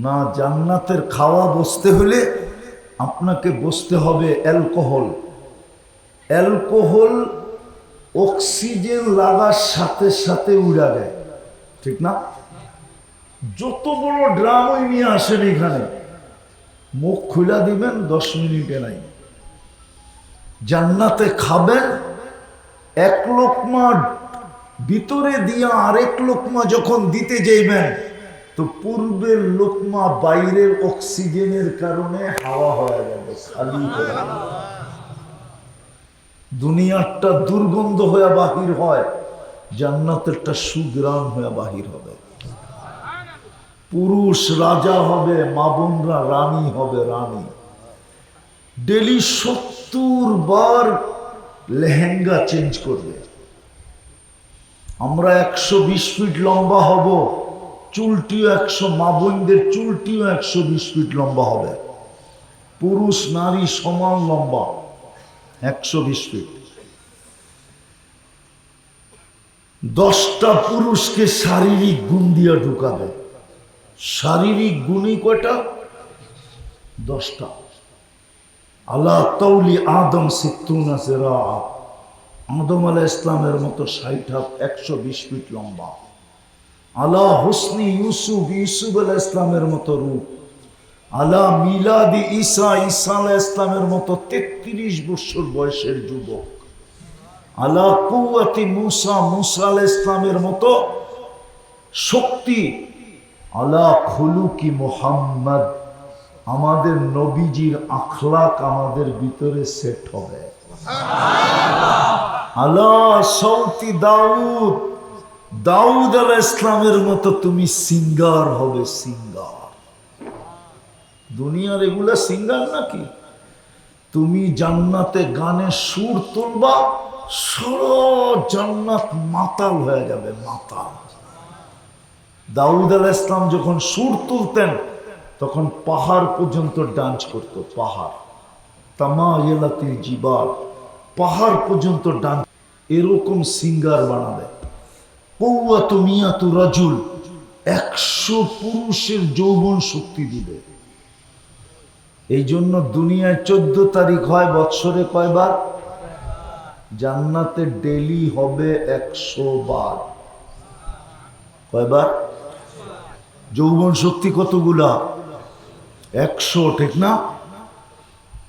না, জান্নাতের খাওয়া বসতে হলে আপনাকে বসতে হবে অ্যালকোহল। অ্যালকোহল অক্সিজেন লাগার সাথে সাথে উড়া দেয়, ঠিক না? যত বড় ড্রামই নিয়ে আসেন এখানে, মুখ খুলা দিবেন 10 মিনিটে নাই। জান্নাতে খাবেন, এক লোকমা ভিতরে দিয়া আরেক লোকমা যখন দিতে যাইবেন তো পূর্বের লোকমা বাইরের অক্সিজেনের কারণে হাওয়া হয়ে যাবে, খালি হয়ে যাবে। দুনিয়ারটা দুর্গন্ধ হয়ে বাহির হয়, জান্নাতেরটা সুগ্রাম হয়ে বাহির হবে। পুরুষ রাজা হবে, মা বোনরা রানী হবে, রানী। ডেলি 70 70 বার লেহেঙ্গা চেঞ্জ করবে। আমরা 120 ফিট লম্বা হব, চুলটিও 100, মা বোনদের চুলটিও 120 ফিট লম্বা হবে। পুরুষ নারী সমান লম্বা, 120 ফিট। 10টা পুরুষকে শারীরিক গুণ দিয়ে ঢুকাবে। শারীরিক গুণই কয়টা? 10টা। আল্লাহ তৌলি আদম 60 সিরা, আদম আলাইহিস ইসলামের মতো 60 হাত, 120 ফিট লম্বা। আলা হুসনি ইউসুফ, ইউসুফ আলাইহিস ইসলামের মতো রূপ। আলা মিলাদি ঈসা, ঈসা আলাইহিস ইসলামের মতো 33 বছর বয়সের যুবক। আলা কুওয়াতি মুসা, মুসা আলাইহিস ইসলামের মতো শক্তি। আলা খুলুকি মুহাম্মদ, আমাদের নবীজির আখলাক আমাদের ভিতরে সেট হবে। আলা সৌতি দাউদ, দাউদ আলাইহিস ইসলামের মতো তুমি সিঙ্গার হবে, সিঙ্গার। দুনিয়ার এগুলা সিঙ্গার নাকি? তুমি জান্নাতে গানের সুর তুলবা, সারা জান্নাত মাতাল হয়ে যাবে, মাতাল। দাউদ আলাইহিস ইসলাম যখন সুর তুলতেন তখন পাহাড় পর্যন্ত ডান্স করত। পাহাড়, তামায়ালাতিল জিবাল, পাহাড় পর্যন্ত ডান্স। এরকম সিঙ্গার বানাবে। কওয়াতু মিয়াতু রাজুল, 100 পুরুষের যৌবন শক্তি দিবে। এই জন্য দুনিয়ায় 14 তারিখ হয় বৎসরে কয়বার? জান্নাতে ডেলি হবে 100 বার। কয়বার? যৌবন শক্তি কতগুলা? 100, ঠিক না?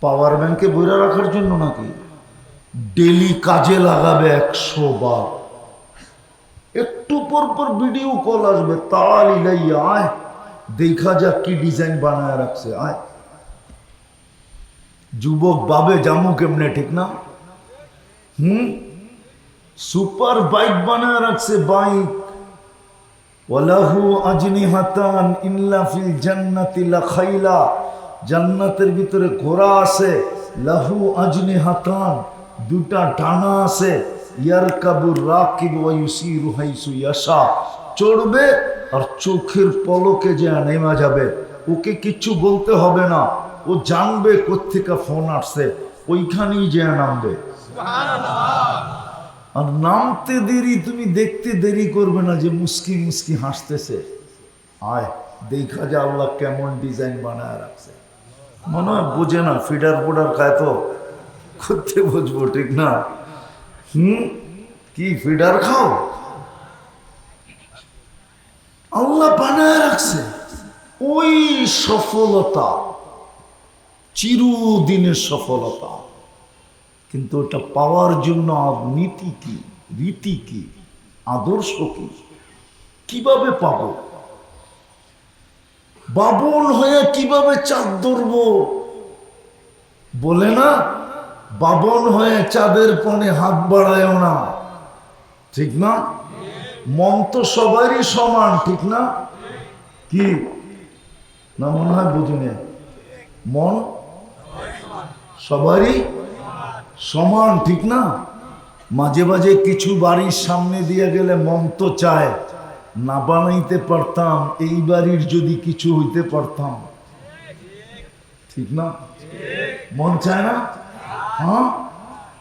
পাওয়ার ব্যাংকে বইরা রাখার জন্য নাকি? ডেলি কাজে লাগাবে 100 বার। একটু পর পর ভিডিও কল আসবে, তাড়াতাড়ি লাইয়া আয়, দেখা যাক কি ডিজাইন বানায় রাখছে, আয়। যুবক ভাবে জামু কেমনে, ঠিক না? সুপার বাইক বানায় রাখছে, বাইক। ওয়ালাহু আজনিহাতান ইল্লা ফিল জান্নাতি লাখাইলা, জান্নাতের ভিতরে ঘোড়া আছে। লাহু আজনিহাতান, 2টা ডানা আছে। ইয়ারকাবুর রাকিব ওয়া ইউসিরু হাইসু ইয়াশা, চড়বে আর চোখের পলকে যে নেমে যাবে। ওকে কিচ্ছু বলতে হবে না, ও জানবে কোত্থেকে ফোন আসছে, ওইখানেই যে নামবে। আর নামতে দেরি, তুমি দেখতে দেরি করবে না যে মুস্কি মুস্কি হাসতেছে। আয় দেখা যায় আল্লাহ কেমন ডিজাইন বানায় রাখছে। মনে হয় বোঝে না, ফিডার ফোডার খায় তো করতে বুঝবো, ঠিক না? কি ফিডার খাও? আল্লাহ বানায় রাখছে। ওই সফলতা চিরদিনের সফলতা, কিন্তু ওটা পাওয়ার জন্য নীতি কি, রীতি কি, আদর্শ কি, কিভাবে পাবো? বাবুল হয়ে কিভাবে চাঁদ ধরবো? বলে না, বাবন হয়ে চাঁদের পনে হাত বাড়ায়ও না, ঠিক না? মন তো সবারই সমান, ঠিক না? কি না মনে হয় বুঝুনে? মন সবারই সমান, ঠিক না? মাঝে মাঝে কিছু বাড়ির সামনে দিয়ে গেলে মন তো চায় না বানাইতে পারতাম, এই বাড়ির যদি কিছু হইতে পারতাম, ঠিক না? মন চায় না? হ্যাঁ,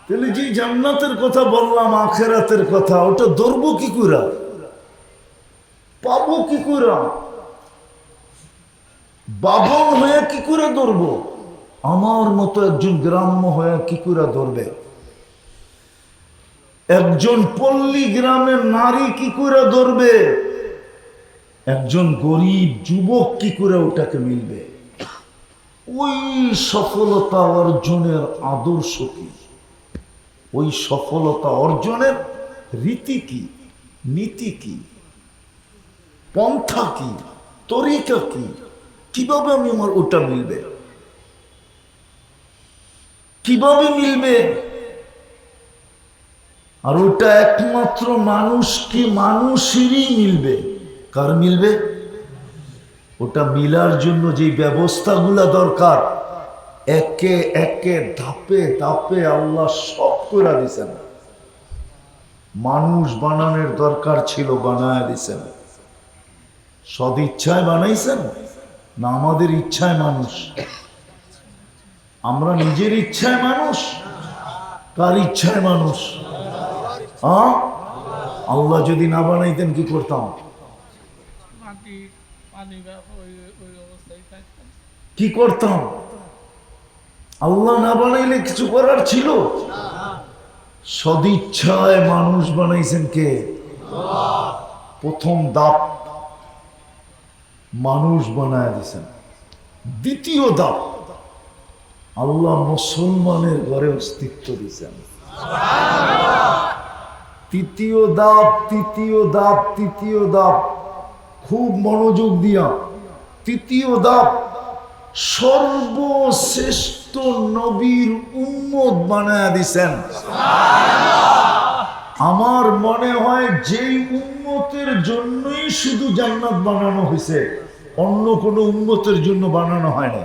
তাহলে যে জান্নাতের কথা বললাম, আখেরাতের কথা, ওটা ধরবো কি করে, পাবো কি করে? বাবন হয়ে কি করে ধরবো? আমার মতো একজন গ্রাম্য হয়ে কি করে ধরবে? একজন পল্লী গ্রামের নারী কি করে ধরবে? একজন গরিব যুবক কি করে ওটাকে মিলবে? ওই সফলতা অর্জনের আদর্শ কি, ওই সফলতা অর্জনের রীতি কি, নীতি কি, পন্থা কি, তরিকা কি, কিভাবে আমি আমার ওটা মিলবে, কিভাবে মিলবে? আর ওটা একমাত্র মানুষকে মানুষেরই মিলবে। কার মিলবে? ওটা মিলার জন্য যে ব্যবস্থাগুলা দরকার, একে একে ধাপে ধাপে আল্লাহ সব করে দিছেন। মানুষ বানানোর দরকার ছিল, বানায় দিছেন। সদিচ্ছায় বানাইছেন না আমাদের ইচ্ছায় মানুষ? আমরা নিজের ইচ্ছায় মানুষ, কার ইচ্ছায় মানুষ? আল্লাহ যদি না বানাইতেন কি করতাম? কি করতাম? আল্লাহ না বানাইলে কিছু করার ছিল? সদিচ্ছায় মানুষ বানাইছেন কে? প্রথম দাপ মানুষ বানায় দিছেন। দ্বিতীয় দাপ আল্লাহ মুসলমানের ঘরে অস্তিত্ব দিছেন। তৃতীয় দাপ, তৃতীয় দাপ, তৃতীয় দাপ, খুব মনোযোগ দিয়া তৃতীয় দাপ, সর্বশ্রেষ্ঠ নবীর উম্মত বানায়া দিছেন। আমার মনে হয় যেই উম্মতের জন্যই শুধু জান্নাত বানানো হয়েছে, অন্য কোনো উম্মতের জন্য বানানো হয় না।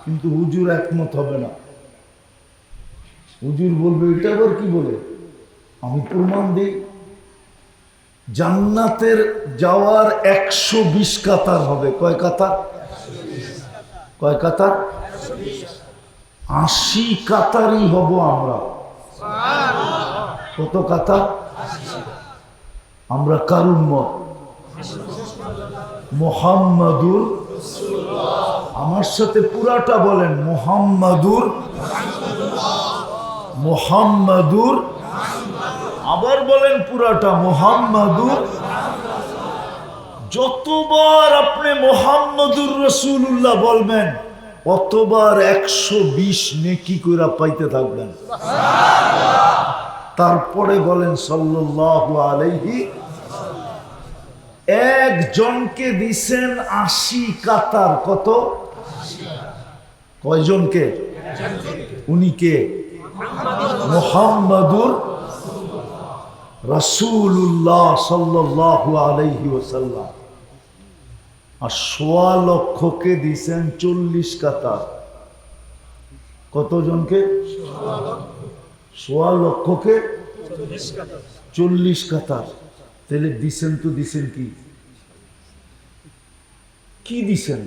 কিন্তু হুজুর একমত হবে না। হুজুর বলবে এটা আবার কি বলে? আমি প্রমাণ দিই। জান্নাতের যাওয়ার 120 কাতার হবে। কয় কাতার? কয় কাতার? 80 কাতারই হব আমরা। কত কাতার? আমরা কার উম্মত? মুহাম্মাদুর। আমার সাথে পুরাটা বলেন, মুহাম্মাদুর, মুহাম্মাদুর। আবার বলেন পুরাটা, মুহাম্মাদুর। যতবার আপনি মুহাম্মাদুর রাসূলুল্লাহ বলবেন অতবার 120 নেকি কইরা পাইতে থাকবেন। তারপরে বলেন সাল্লাল্লাহু আলাইহি। একজনকে দিছেন 80 কাতার। কত? কয়জনকে? উনি কে? মুহাম্মাদুর রাসূলুল্লাহ সাল্লাল্লাহু আলাইহি ওয়াসাল্লাম। আর 1.25 লক্ষকে দিছেন 40 কাতার। কতজনকে? 1.25 লক্ষকে 40 কাতার। তাহলে দিছেন তো দিছেন কি? কি দিছেন?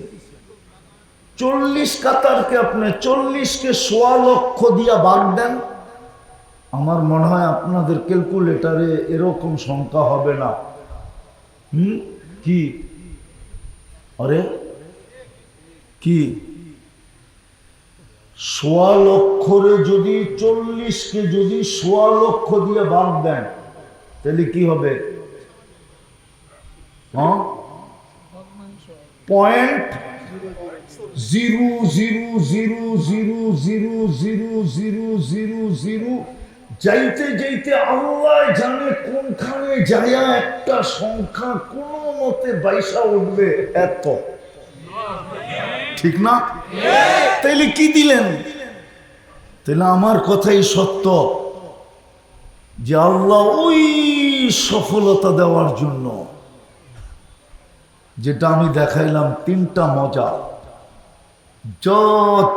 40 কাতারকে আপনি 40কে 1.25 লক্ষ দিয়া ভাগ দেন। আমার মনে হয় আপনাদের ক্যালকুলেটরে এরকম সংখ্যা হবে না। কি? আরে কি 1.25 লক্ষরে যদি 40কে যদি 1.25 লক্ষ দিয়ে ভাগ দেন তাহলে কি হবে? 0.00000000 যাইতে যাইতে আল্লাহ জানে কোনখানে যায়া একটা সংখ্যা কোন মতে বাইসা উঠবে। এত ঠিক না? তাইলে কি দিলেন? তাহলে আমার কথাই সত্য যে আল্লাহ ওই সফলতা দেওয়ার জন্য যেটা আমি দেখাইলাম 3টা মজা, যা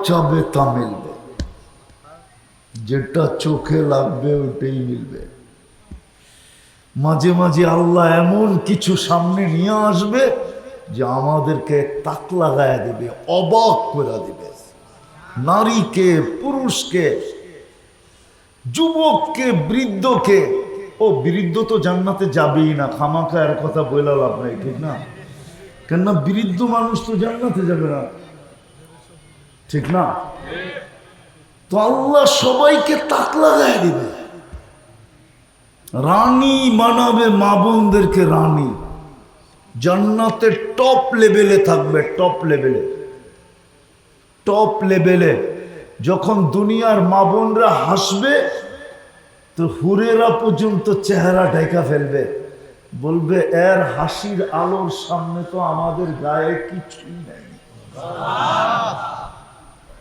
চাবে তা মিলবে, যেটা চোখে লাগবে ওটাই মিলবে। মাঝে মাঝে আল্লাহ এমন কিছু সামনে নিয়ে আসবে যে আমাদেরকে তাক লাগায় দেবে, অবাক করে দেবে। নারীকে, পুরুষকে, যুবককে, বৃদ্ধকে। ও বৃদ্ধ তো জান্নাতে যাবেই না, খামাখা এর কথা বইলা লাভ নাই, ঠিক না? কেননা বৃদ্ধ মানুষ তো জান্নাতে যাবে না, ঠিক না? তো আল্লাহ সবাইকে তাক লাগায় দিবে, রানী বানাবে মা বোনদেরকে। রানী জান্নাতে টপ লেভেলে থাকবে, টপ লেভেলে, টপ লেভেলে। যখন দুনিয়ার মা বোনরা হাসবে তো হুরেরা পর্যন্ত চেহারা ঢেকা ফেলবে, বলবে এর হাসির আলোর সামনে তো আমাদের গায়ে কিছুই নেই।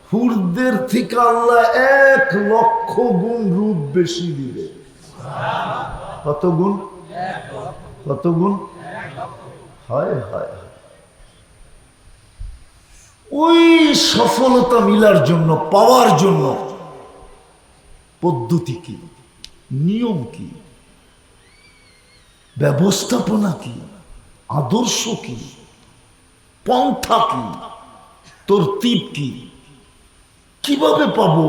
হুরদের থেকে আল্লাহ 1 লক্ষ গুণ রূপ বেশি দিবে। কত গুণ? কত গুণ? হয় হয়। ওই সফলতা মিলার জন্য, পাওয়ার জন্য পদ্ধতি কি, নিয়ম কি, ব্যবস্থাপনা কি, আদর্শ কি, পন্থা কি, তরতিব কি, কিভাবে পাবো?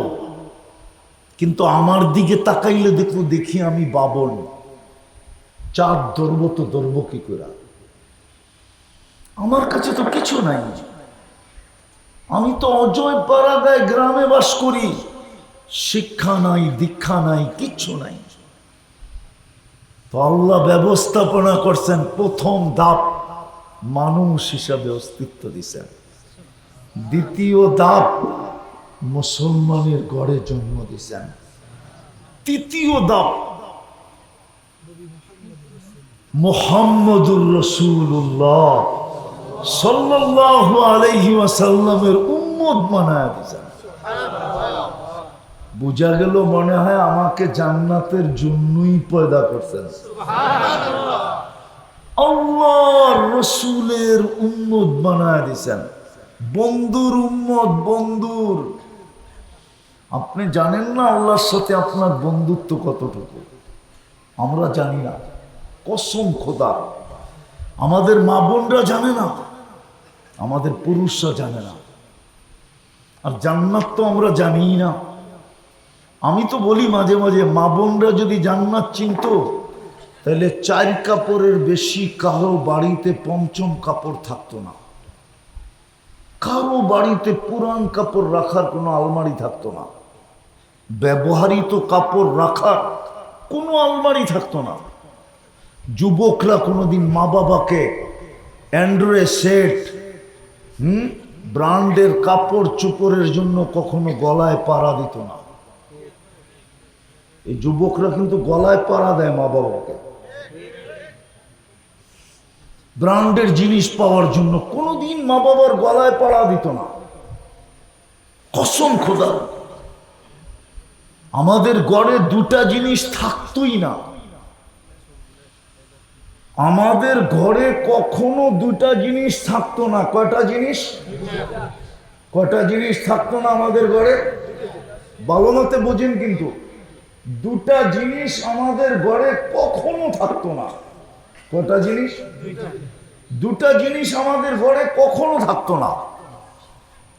কিন্তু আমার দিকে তাকাইলে দেখি আমি বাবন, চাঁদ ধরবো তো ধরবো কি করে? আমার কাছে তো কিছু নাই, আমি তো অজয় পাড়াগায় গ্রামে বাস করি, শিক্ষা নাই, দীক্ষা নাই, কিচ্ছু নাই। তো আল্লাহ ব্যবস্থাপনা করছেন, প্রথম ধাপ মানুষ হিসাবে অস্তিত্ব দিছেন, দ্বিতীয় ধাপ মুসলমানের ঘরে জন্ম দিছেন, তৃতীয় ধাপ মুহাম্মদুর রাসূলুল্লাহ সাল্লাল্লাহু আলাইহি ওয়াসাল্লামের উম্মত বানায়া দিছেন। বুঝা গেল মনে হয় আমাকে জান্নাতের জন্যই পয়দা করছেন। আল্লাহর রাসূলের উম্মত বানায়া দিছেন, বন্ধুর উম্মত, বন্ধুর। আপনি জানেন না আল্লাহর সাথে আপনার বন্ধুত্ব কতটুকু? আমরা জানি না, কসম খোদা। আমাদের মা বোনরা জানে না, আমাদের পুরুষরা জানে না, আর জান্নাত তো আমরা জানি না। আমি তো বলি মাঝে মাঝে, মা বোনরা যদি জান্নাত চিনত, তাহলে 4 কাপড়ের বেশি কারো বাড়িতে পঞ্চম কাপড় থাকতো না, কারো বাড়িতে পুরান কাপড় রাখার কোনো আলমারি থাকতো না, ব্যবহৃত কাপড় রাখার কোনো আলমারি থাকতো না। যুবকরা কোনোদিন মা বাবাকে অ্যান্ড্রয়ে সেট, ব্র্যান্ডের কাপড় চোপড়ের জন্য কখনো গলায় পাড়া দিত না। এই যুবকরা কিন্তু গলায় পাড়া দেয় মা বাবাকে, ব্র্যান্ডের জিনিস পাওয়ার জন্য কোনোদিন মা বাবার গলায় পাড়া দিত না। কসম খোদা, আমাদের ঘরে 2টা জিনিস থাকতোই না। আমাদের ঘরে কখনো 2টা জিনিস থাকতো না। কয়টা জিনিস? কয়টা জিনিস থাকতো না আমাদের ঘরে? ভালো মতে বোঝেন কিন্তু, 2টা জিনিস আমাদের ঘরে কখনো থাকতো না। কয়টা জিনিস? 2টা জিনিস আমাদের ঘরে কখনো থাকতো না।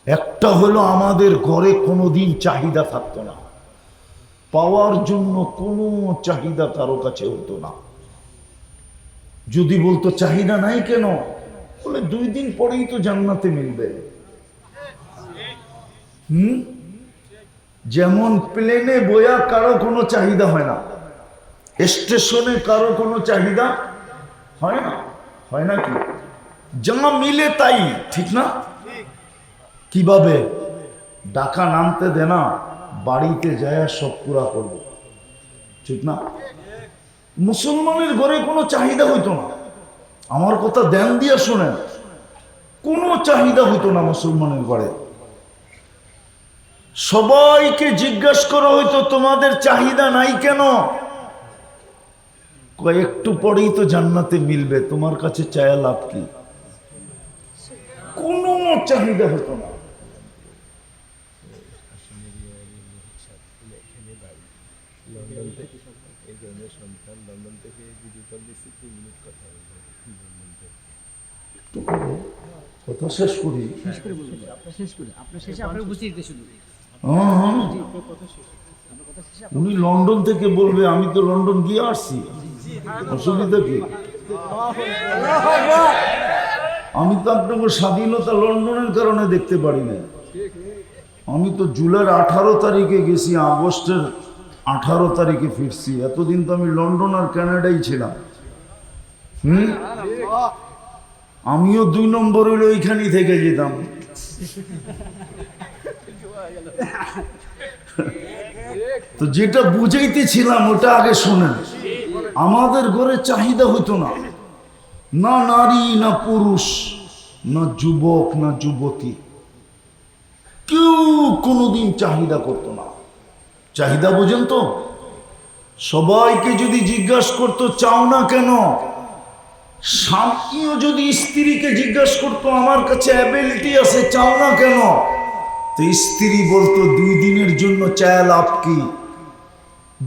একটা হলো আমাদের ঘরে কোনোদিন চাহিদা থাকতো না, পাওয়ার জন্য কোনো চাহিদা কারো কাছে হতো না। যদি বলতো চাহিদা নাই কেন, বলে 2 দিন পরেই তো জান্নাতে মিলবে। যেমন প্লেনে বয়া কারো কোনো চাহিদা হয় না, স্টেশনে কারো কোনো চাহিদা হয় না, হয় না কি? যা মিলে তাই, ঠিক না? কিভাবে? ডাকা নামতে দে না, বাড়িতে যায় সব পুরা করবো, ঠিক না? মুসলমানের ঘরে কোনো চাহিদা হইতো না। আমার কথা ধ্যান দিয়ে শোনেন, কোনো চাহিদা হইতো না মুসলমানের ঘরে। সবাইকে জিজ্ঞাসা করা হইতো, তোমাদের চাহিদা নাই কেন? একটু পরেই তো জান্নাতে মিলবে, তোমার কাছে চায়া লাভ কি? কোনো চাহিদা হতো না। কথা শেষ করি। উনি লন্ডন থেকে বলবে, আমি তো লন্ডন গিয়ে আসছি, অসুবিধা কি? আমি তো আপনাকে স্বাধীনতা লন্ডনের কারণে দেখতে পারি না। আমি তো জুলাইয়ের 18 তারিখে গেছি, আগস্টের 18 তারিখে ফিরছি। এতদিন তো আমি লন্ডন আর কানাডাই ছিলাম। আমিও 2 নম্বর হইলে ওইখানেই থেকে যেতাম। তো যেটা বুঝাইতেছিলাম ওটা আগে শোনেন। আমাদের ঘরে চাহিদা হইতো না, না নারী, না পুরুষ, না যুবক, না যুবতী, কেউ কোনোদিন চাহিদা করতো না। চাহিদা বুঝেন তো? সবাইকে যদি জিজ্ঞাসা করতো চাও না কেন, স্বামীও যদি স্ত্রীকে জিজ্ঞাসা করতো আমার কাছে অ্যাবিলিটি আছে, চাও না কেন, তো স্ত্রী বলতো 2 দিনের জন্য চায় লাভ কি,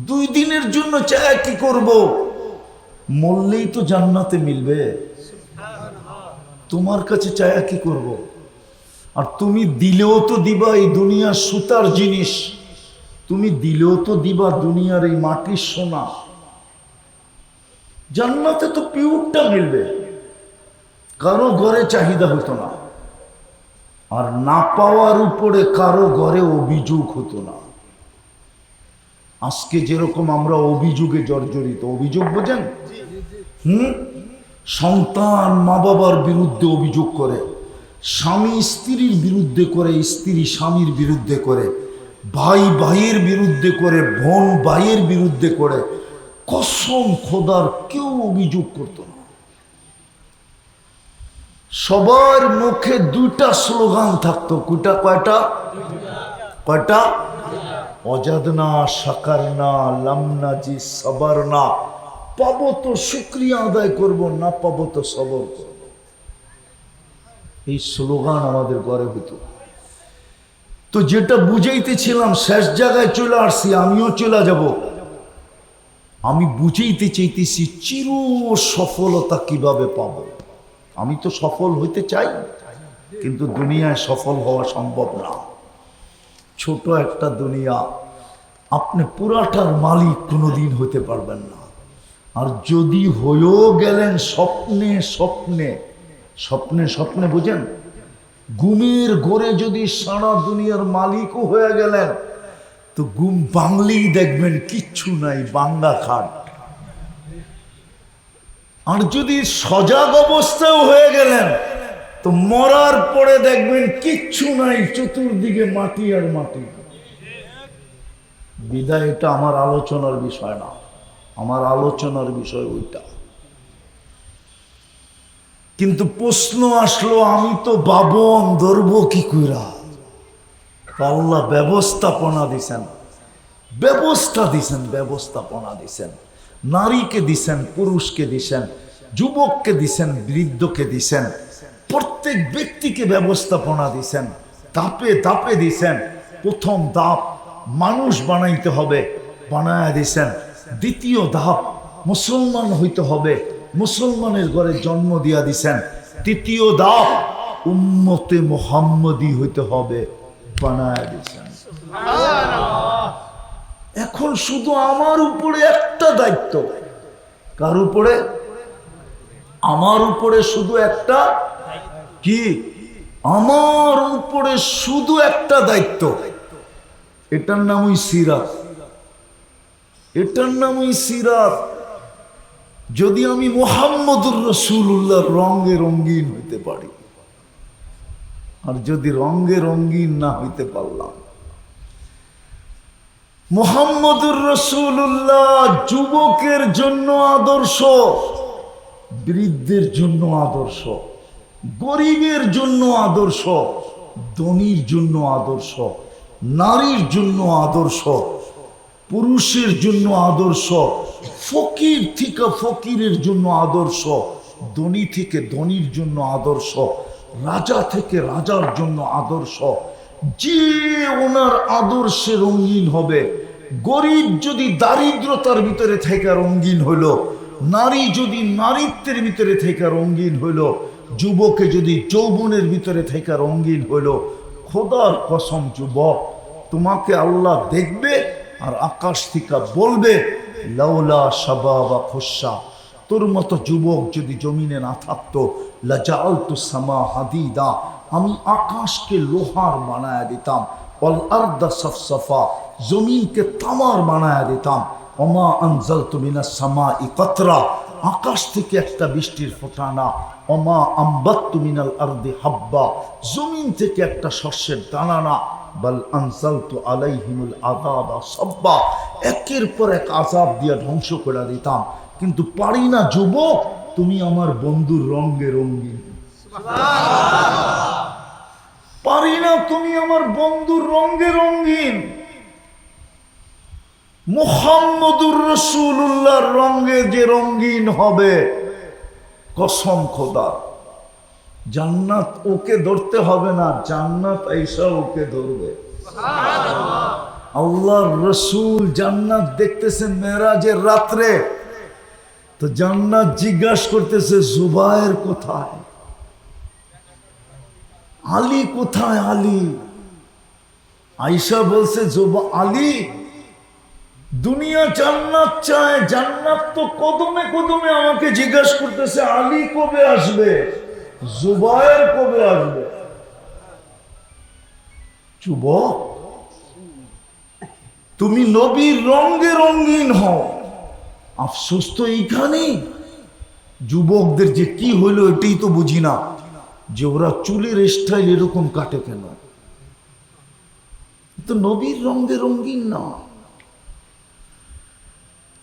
2 দিনের জন্য চায় কি করব, মরলেই তো জান্নাতে মিলবে, তোমার কাছে চায় কি করব। আর তুমি দিলেও তো দিবা এই দুনিয়ার সুতার জিনিস, তুমি দিলেও তো দিবা দুনিয়ার এই মাটির সোনা, জান্নাতে তো পিওরটা মিলবে, কারো ঘরে চাহিদা হতো না, আর না পাওয়ার উপরে কারো ঘরে অভিযোগ হতো না। আজকে যেরকম আমরা অভিযোগে জর্জরিত, অভিযোগ বোঝেন, সন্তান মা বাবার বিরুদ্ধে অভিযোগ করে, স্বামী স্ত্রীর বিরুদ্ধে করে, স্ত্রী স্বামীর বিরুদ্ধে করে, ভাই ভাইয়ের বিরুদ্ধে করে, বোন ভাইয়ের বিরুদ্ধে করে, কসম খোদার কেউ অভিযোগ করতো না। সবার মুখে 2টা স্লোগান থাকতো, কয়টা কয়টা, অজাদনা শাকারনা লামনাজি সাবারনা, পাবো তো শুকরিয়া আদায় করব, না পাবো তো সবর করব। এই স্লোগান আমাদের ঘরে হতো। তো যেটা বুঝাইতেছিলাম শেষ জায়গায় চলে আসছি, আমিও চলে যাব। আমি বুঝাইতে চাইতেছি চির সফলতা কিভাবে পাবো। আমি তো সফল হইতে চাই, কিন্তু দুনিয়ায় সফল হওয়া সম্ভব না। ছোট একটা দুনিয়া, আপনি পুরাটার মালিক কোনোদিন হতে পারবেন না। আর যদি হয়েও গেলেন স্বপ্নে স্বপ্নে স্বপ্নে স্বপ্নে বুঝেন, ঘুমের ঘোরে যদি সারা দুনিয়ার মালিকও হয়ে গেলেন, তো ঘুম বাংলেই দেখবেন কিচ্ছু নাই, বাংলা খাট। আর যদি সজাগ অবস্থাও হয়ে গেলেন, তো মরার পরে দেখবেন কিচ্ছু নাই, চতুর্দিকে মাটি আর মাটি। বিদায় এটা আমার আলোচনার বিষয় না, আমার আলোচনার বিষয় ওইটা। কিন্তু প্রশ্ন আসলো, আমি তো বাবন ধরবো কি কইরা? আল্লাহ ব্যবস্থাপনা দিছেন, ব্যবস্থাপনা দিছেন। নারীকে দিছেন, পুরুষকে দিছেন, যুবককে দিছেন, বৃদ্ধকে দিছেন, প্রত্যেক ব্যক্তিকে ব্যবস্থাপনা দিছেন, ধাপে ধাপে দিছেন। প্রথম ধাপ মানুষ বানাইতে হবে, বানায়া দিছেন। দ্বিতীয় ধাপ মুসলমান হইতে হবে, মুসলমানের ঘরে জন্ম দিয়া দিছেন। তৃতীয় ধাপ উম্মতে মুহাম্মদী হইতে হবে, বানায়া দিছেন। এখন শুধু আমার উপরে একটা দায়িত্ব। কার উপরে? আমার উপরে শুধু একটা কি? আমার উপরে শুধু একটা দায়িত্ব। এটার নামই সিরাত, এটার নামই সিরাত। যদি আমি মুহাম্মদুর রাসূলুল্লাহর রঙে রঙিন হইতে পারি, আর যদি রঙে রঙিন না হইতে পারলাম। মুহাম্মদুর রাসূলুল্লাহ যুবকের জন্য আদর্শ, বৃদ্ধের জন্য আদর্শ, গরিবের জন্য আদর্শ, ধনীর জন্য আদর্শ, নারীর জন্য আদর্শ, পুরুষের জন্য আদর্শ, ফকির থেকে ফকিরের জন্য আদর্শ, ধনী থেকে ধনীর জন্য আদর্শ, রাজা থেকে রাজার জন্য আদর্শ। যে ওনার আদর্শে রঙিন হবে, গরিব যদি দারিদ্রতার ভিতরে থেকে রঙিন হইল, নারী যদি নারীত্বের ভিতরে থেকে রঙিন হইল, যুবকে যদি যৌবনের ভিতরে থেকে রঙিন হইল, খোদার কসম যুবক, তোমাকে আল্লাহ দেখবে আর আকাশ থেকে বলবে, লাউলা শাবাবা খুশা, তোর মতো যুবক যদি জমিনে না থাকতো, লাজালতু সামা হাদিদা, আমি আকাশকে লোহার বানায়া দিতাম, ওয়াল আরদা সফসফা, জমিনকে তামার বানায়া দিতাম, ওমা আনজালতু মিনাস সামাই কাতরা, আকাশ থেকে একটা বৃষ্টির ফোঁটা না, ওমা আম্বাত্তু মিনাল আরদি হাব্বা, জমিন থেকে একটা শস্যের দানা না, বাল আনজালতু আলাইহিমুল আযাবা সাব্বা, একের পর এক আযাব দিয়ে ধ্বংস করে দিতাম। কিন্তু পারি না যুবক, তুমি আমার বন্ধুর রঙে রঙিন। পারি না তুমি আমার বন্ধুর রঙে রঙিন। মুহাম্মদুর রাসূলুল্লাহর রঙে যে রঙিন হবে, কসম খোদা, জান্নাত ওকে ধরতে হবে না, জান্নাত আইসা ওকে ধরবে। আল্লাহর রসুল জান্নাত দেখতেছেন মেরাজের রাত্রে, তো জান্নাত জিজ্ঞাসা করতেছে জুবায়ের কোথায়, আলী কোথায়, আলী। আয়েশা বলছে আলী দুনিয়া জান্নাত চায়, জান্নাত তো কদমে কদমে আমাকে জিজ্ঞাসা করতেছে আলী কবে আসবে, জুবায়ের কবে আসবে। যুবক, তুমি নবীর রঙে রঙিন হও, আফসোস তো এইখানেই যুবকদের যে কি হইলো এটাই তো বুঝি না, যে ওরা চুলের স্টাইল এরকম কাটে কেন, তো নবীর রঙে রঙিন না।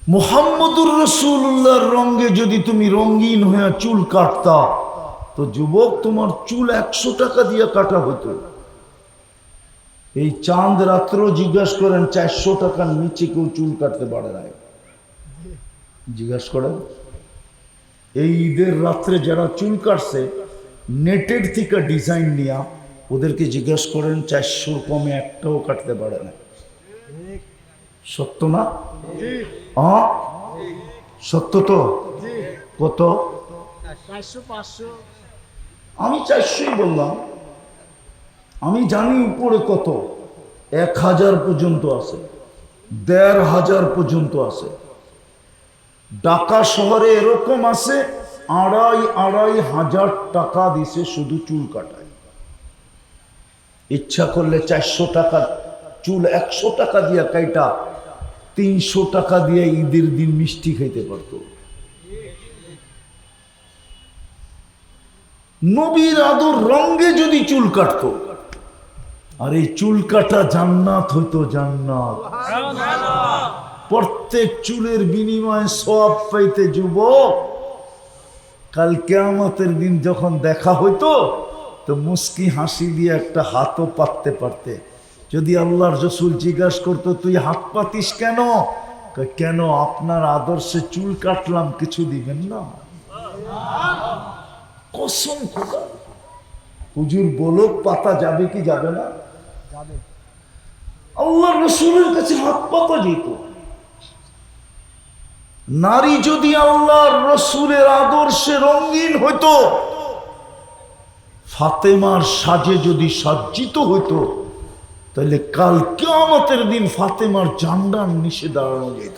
মুহাম্মদুর রাসূলুল্লাহর রঙে যদি তুমি রঙিন হয়ে চুল কাটতা, তো যুবক তোমার চুল 100 টাকা দিয়ে কাটা হতো। এই চাঁদ রাত্র জিজ্ঞাসা করেন 400 টাকার নিচে কেউ চুল কাটতে পারে না, জিজ্ঞাসা করেন। এই ঈদের রাত্রে যারা চুল কাটছে নেটের থেকে ডিজাইন নিয়া, ওদেরকে জিজ্ঞাসা করেন 400 কমে একটাও কাটতে পারে না। সত্য না? সত্য তো? কত? আমি 400ই বললাম, আমি জানি উপরে কত, 1000 পর্যন্ত আছে, 1500 পর্যন্ত আছে। ঢাকা শহরে এরকম আছে 2500 টাকা দিছে শুধু চুল কাটায়। ইচ্ছা করলে 400 টাকা চুল 100 টাকা দিয়া কাইটা 300 টাকা দিয়ে ঈদের দিন মিষ্টি খাইতে পারত। নবীর আদর রঙে যদি চুল কাটতো, আর এই চুল কাটা জান্নাত হইতো, জান্নাত। প্রত্যেক চুলের বিনিময়ে সওয়াব পাইতে যুবক, কাল কিয়ামতের দিন যখন দেখা হইতো তো মুস্কি হাসি দিয়ে একটা হাতও পাততে পারতে। যদি আল্লাহর রাসূল জিজ্ঞাসা করতো তুই হাত পাতিস কেন, কেন আপনার আদর্শে চুল কাটলাম, কিছু দিবেন না? কসম খোদা, হুজুর বলক পাতা যাবে কি যাবে না? আল্লাহর রাসূলের কাছে হাত পাতা যেত। নারী যদি আল্লাহর রাসূলের আদর্শে রঙিন হইতো, ফাতেমার সাজে যদি সজ্জিত হইতো, তাহলে কাল কিয়ামতের দিন ফাতেমার ঝান্ডার নিচে দাঁড়ানো যেত,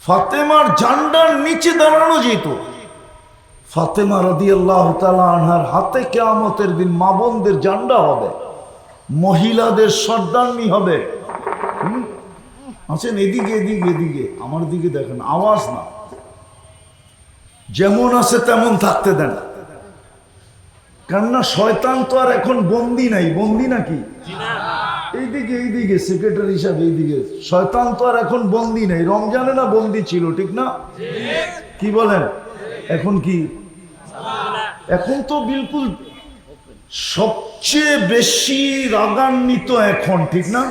ফাতেমার ঝান্ডার নিচে দাঁড়ানো যেত। ফাতেমা রাদিয়াল্লাহু তাআলা আনহার হাতে কিয়ামতের দিন মা বোনদের ঝান্ডা হবে, মহিলাদের সর্দারনি হবে। আছেন এদিকে এদিকে এদিকে, আমার দিকে দেখেন, আওয়াজ না, যেমন আছে তেমন থাকতে দেন। কেননা শয়তান তো আর এখন বন্দি নাই, বন্দি নাকি? এইদিকে এইদিকে সেক্রেটারি সাহেব এইদিকে, শয়তান তো আর এখন বন্দি নাই। রমজানে না বন্দি ছিল, ঠিক না? কি বলেন? এখন কি? এখন তো বিলকুল সবচেয়ে বেশি রাগান্বিত এখন, ঠিক না?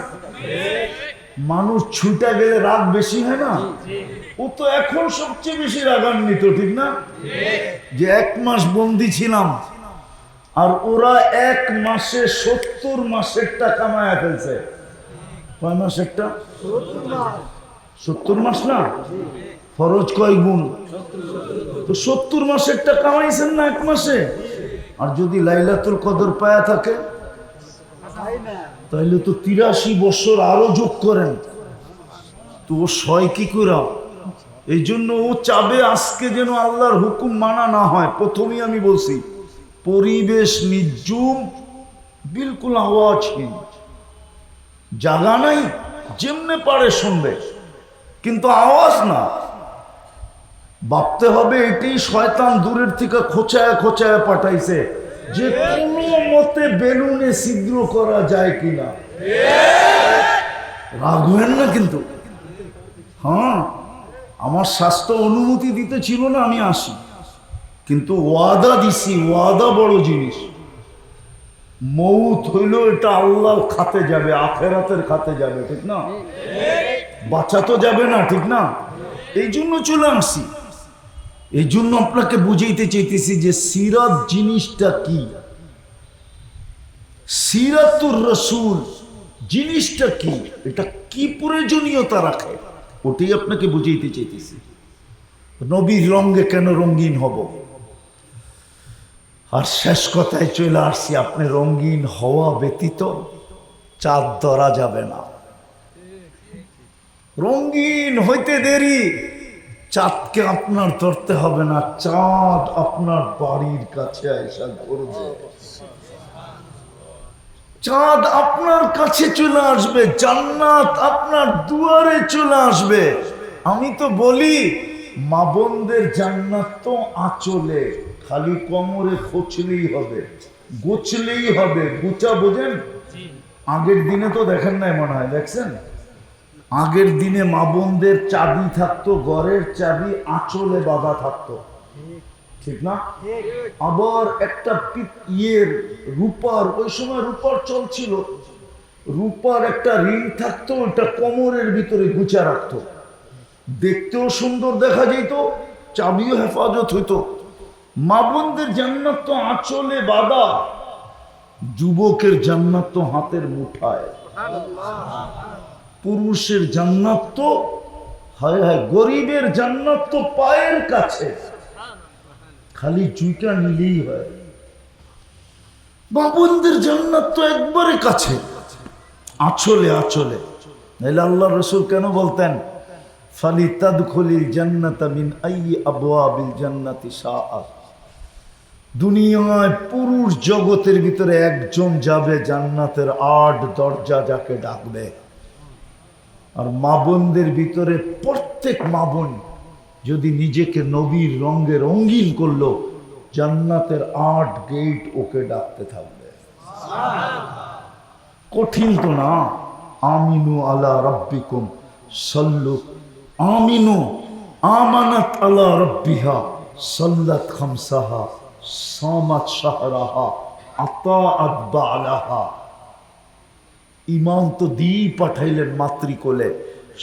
মানুষ ছুটে গেলে রাগ বেশি হয় না? ও তো এখন সবচেয়ে বেশি রাগান্বিত, ঠিক না? যে 1 মাস বন্দি ছিলাম, আর ওরা 1 মাসে 70 মাসেরটা কামায়া ফেলছে। কয় মাসেরটা? 70 মাস না? ফরজ কয় গুণ? তো 70 মাসেরটা কামাইছেন না 1 মাসে। আর যদি লাইলাতুল কদর পায়া থাকে তাহলে তো 83 বছর আরো যোগ করেন, তো ও 6 কি করে? এই জন্য ও চাবে আজকে যেন আল্লাহর হুকুম মানা না হয়। প্রথমেই আমি বলছি, পরিবেশ নির্জুম, বিলকুল আওয়াজহীন, জায়গা নাই, যেমনে পারে শুনবে, কিন্তু আওয়াজ না। ভাবতে হবে এটাই শয়তান দূরের থেকে খোঁচায় খোঁচায় পাঠাইছে, যে কোনো মতে বেলুনে ছিদ্র করা যায় কিনা। রাগ হবেন না কিন্তু। হ্যাঁ, আমার স্বাস্থ্য অনুমতি দিতে ছিল না আমি আসি, কিন্তু ওয়াদা দিছি, ওয়াদা বড় জিনিস। মৌত হইল এটা আল্লাহর খাতে যাবে, আখেরাতের খাতে যাবে, ঠিক না? বাঁচা তো যাবে না, ঠিক না? এই জন্য চলে আসছি। এই জন্য আপনাকে বুঝাইতে চাইতেছি যে সিরাত জিনিসটা কি, সিরাতুর রসুল জিনিসটা কি, এটা কি প্রয়োজনীয়তা রাখে, ওটাই আপনাকে বুঝাইতে চাইতেছি। নবীর রঙে কেন রঙিন হব? আর শেষ কথায় চলে আসছি, আপনি রঙিন হওয়া ব্যতীত চাঁদ ধরা যাবে না। রঙিন হইতে দেরি, চাঁদকে আপনার ধরতে হবে না, চাঁদ আপনার বাড়ির কাছে আইসা করবে, চাঁদ আপনার কাছে চলে আসবে, জান্নাত আপনার দুয়ারে চলে আসবে। আমি তো বলি মা বোনদের জান্নাত তো আঁচলে, খালি কোমরে খোঁচলেই হবে, গোছলেই হবে। গুচা বোঝেন? আগের দিনে তো দেখেন নাই মনে হয়, দেখছেন? আগের দিনে মা বোনদের চাবি থাকতো, ঘরের চাবি আঁচলে বাঁধা থাকতো, ঠিক না? আবার একটা রূপার, ওই সময় রূপার চলছিল, রূপার একটা রিং থাকতো, ওটা কোমরের ভিতরে গুছা রাখতো, দেখতেও সুন্দর দেখা যেত, চাবিও হেফাজত হইতো। মা বোনদের জান্নাত তো আঁচলে বাঁধা, যুবকের জান্নাত তো হাতের মুঠায়, পুরুষের জান্নাত তো হায় হায়, গরিবের জান্নাত তো পায়ের কাছে, খালি জুইটা নিলেই হয়। মা বোনদের জান্নাত তো একবারে কাছে, আঁচলে আঁচলে। নাহলে আল্লাহ রসুল কেন বলতেন ফালিতাদখুলিল জান্নাতা মিন আইয়ি আবওয়াবিল জান্নাতি শাআত? দুনিয়ায় পুরুষ জগতের ভিতরে একজন যাবে, জান্নাতের ৮ দরজা যাকে ডাকবে। আর মা বোনদের ভিতরে প্রত্যেক মা বোন যদি নিজেকে নবীর রঙে রঙিন করলো, জান্নাতের ৮ গেট ওকে ডাকতে থাকবে। কঠিন তো না? আমিনু আলা রাব্বিকুম সাল্লু, আমিনু আমানাত আলা রাব্বিহা সাল্লাত খামসাহা সামাত শাহরাহা আতাআত বালাহা। ইমাম তো দিয়ে পাঠাইলেন মাতৃকোলে,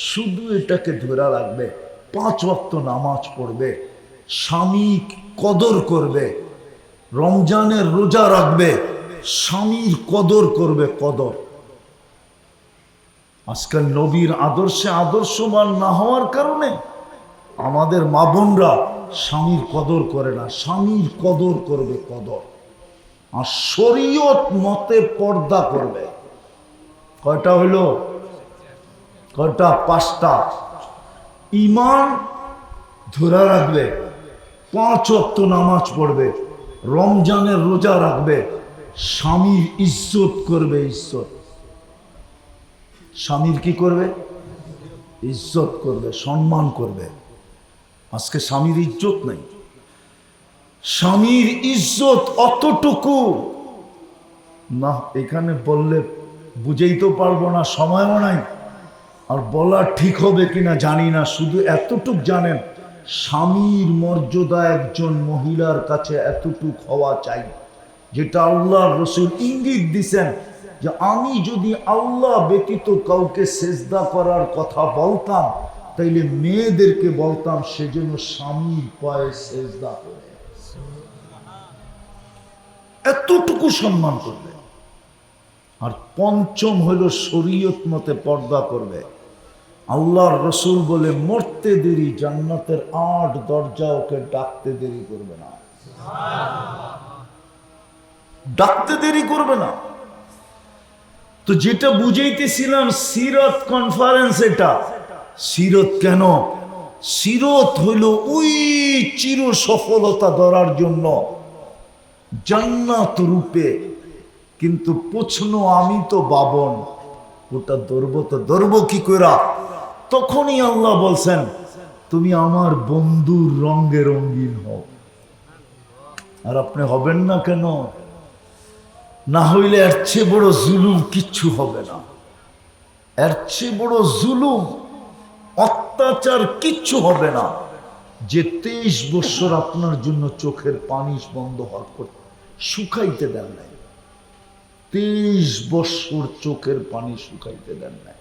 শুধু এটাকে ধরে রাখবে, 5 ওয়াক্ত নামাজ পড়বে, স্বামী কদর করবে, রমজানের রোজা রাখবে, স্বামীর কদর করবে, কদর। আজকাল নবীর আদর্শে আদর্শবান না হওয়ার কারণে আমাদের মা বোনরা স্বামীর কদর করে না, স্বামীর কদর করবে, কদর। আর শরীয়ত মতে পর্দা করবে। কয়টা হইল? কয়টা? 5টা। ঈমান ধরে রাখবে, 5 ওয়াক্ত নামাজ পড়বে, রমজানের রোজা রাখবে, স্বামীর ইজ্জত করবে, ইজ্জত। স্বামীর কি করবে? ইজ্জত করবে, সম্মান করবে। আজকে স্বামীর ইজ্জত নাই। স্বামীর ইজ্জত অতটুকু না, এখানে বললে বুঝেইতেও পারবো না, সময়ও নাই, আর বলা ঠিক হবে কিনা জানি না। শুধু এতটুক জানেন, স্বামীর মর্যাদা একজন মহিলার কাছে এতটুক হওয়া চাই, যেটা আল্লাহ রসুল ইঙ্গিত দিছেন যে আমি যদি আল্লাহ ব্যতীত কাউকে সেজদা করার কথা বলতাম, তাইলে মেয়েদেরকে বলতাম সেজন্য স্বামীর পায়ে সেজদা করে, এতটুকু সম্মান করবে। আর ৫ম হইল শরীয়ত মতে পর্দা করবে। আল্লাহর রসুল বলে মরতে দেরি, জান্নাতের ৮ দরজা ওকে ডাকতে দেরি করবে না, ডাকতে দেরি করবে না। তো যেটা বুঝাইতেছিলাম, সিরত কনফারেন্স, এটা সিরত কেন? সিরত হইল ওই চির সফলতা ধরার জন্য জান্নাত রূপে। কিন্তু প্রশ্ন, আমি তো বাবন, ওটা ধরবো তো ধরবো কি কইরা? তখনই আল্লাহ বলছেন তুমি আমার বন্ধুর রঙে রঙিন হও। আর আপনি হবেন না কেন? না হইলে এর চেয়ে বড় জুলুম কিচ্ছু হবে না, এর চেয়ে বড় জুলুম অত্যাচার কিচ্ছু হবে না। যে 23 বছর আপনার জন্য চোখের পানি বন্ধ হওয়ার পর শুকাইতে দেন নাই, 23 বছর চোখের পানি শুকাইতে দেন নাই,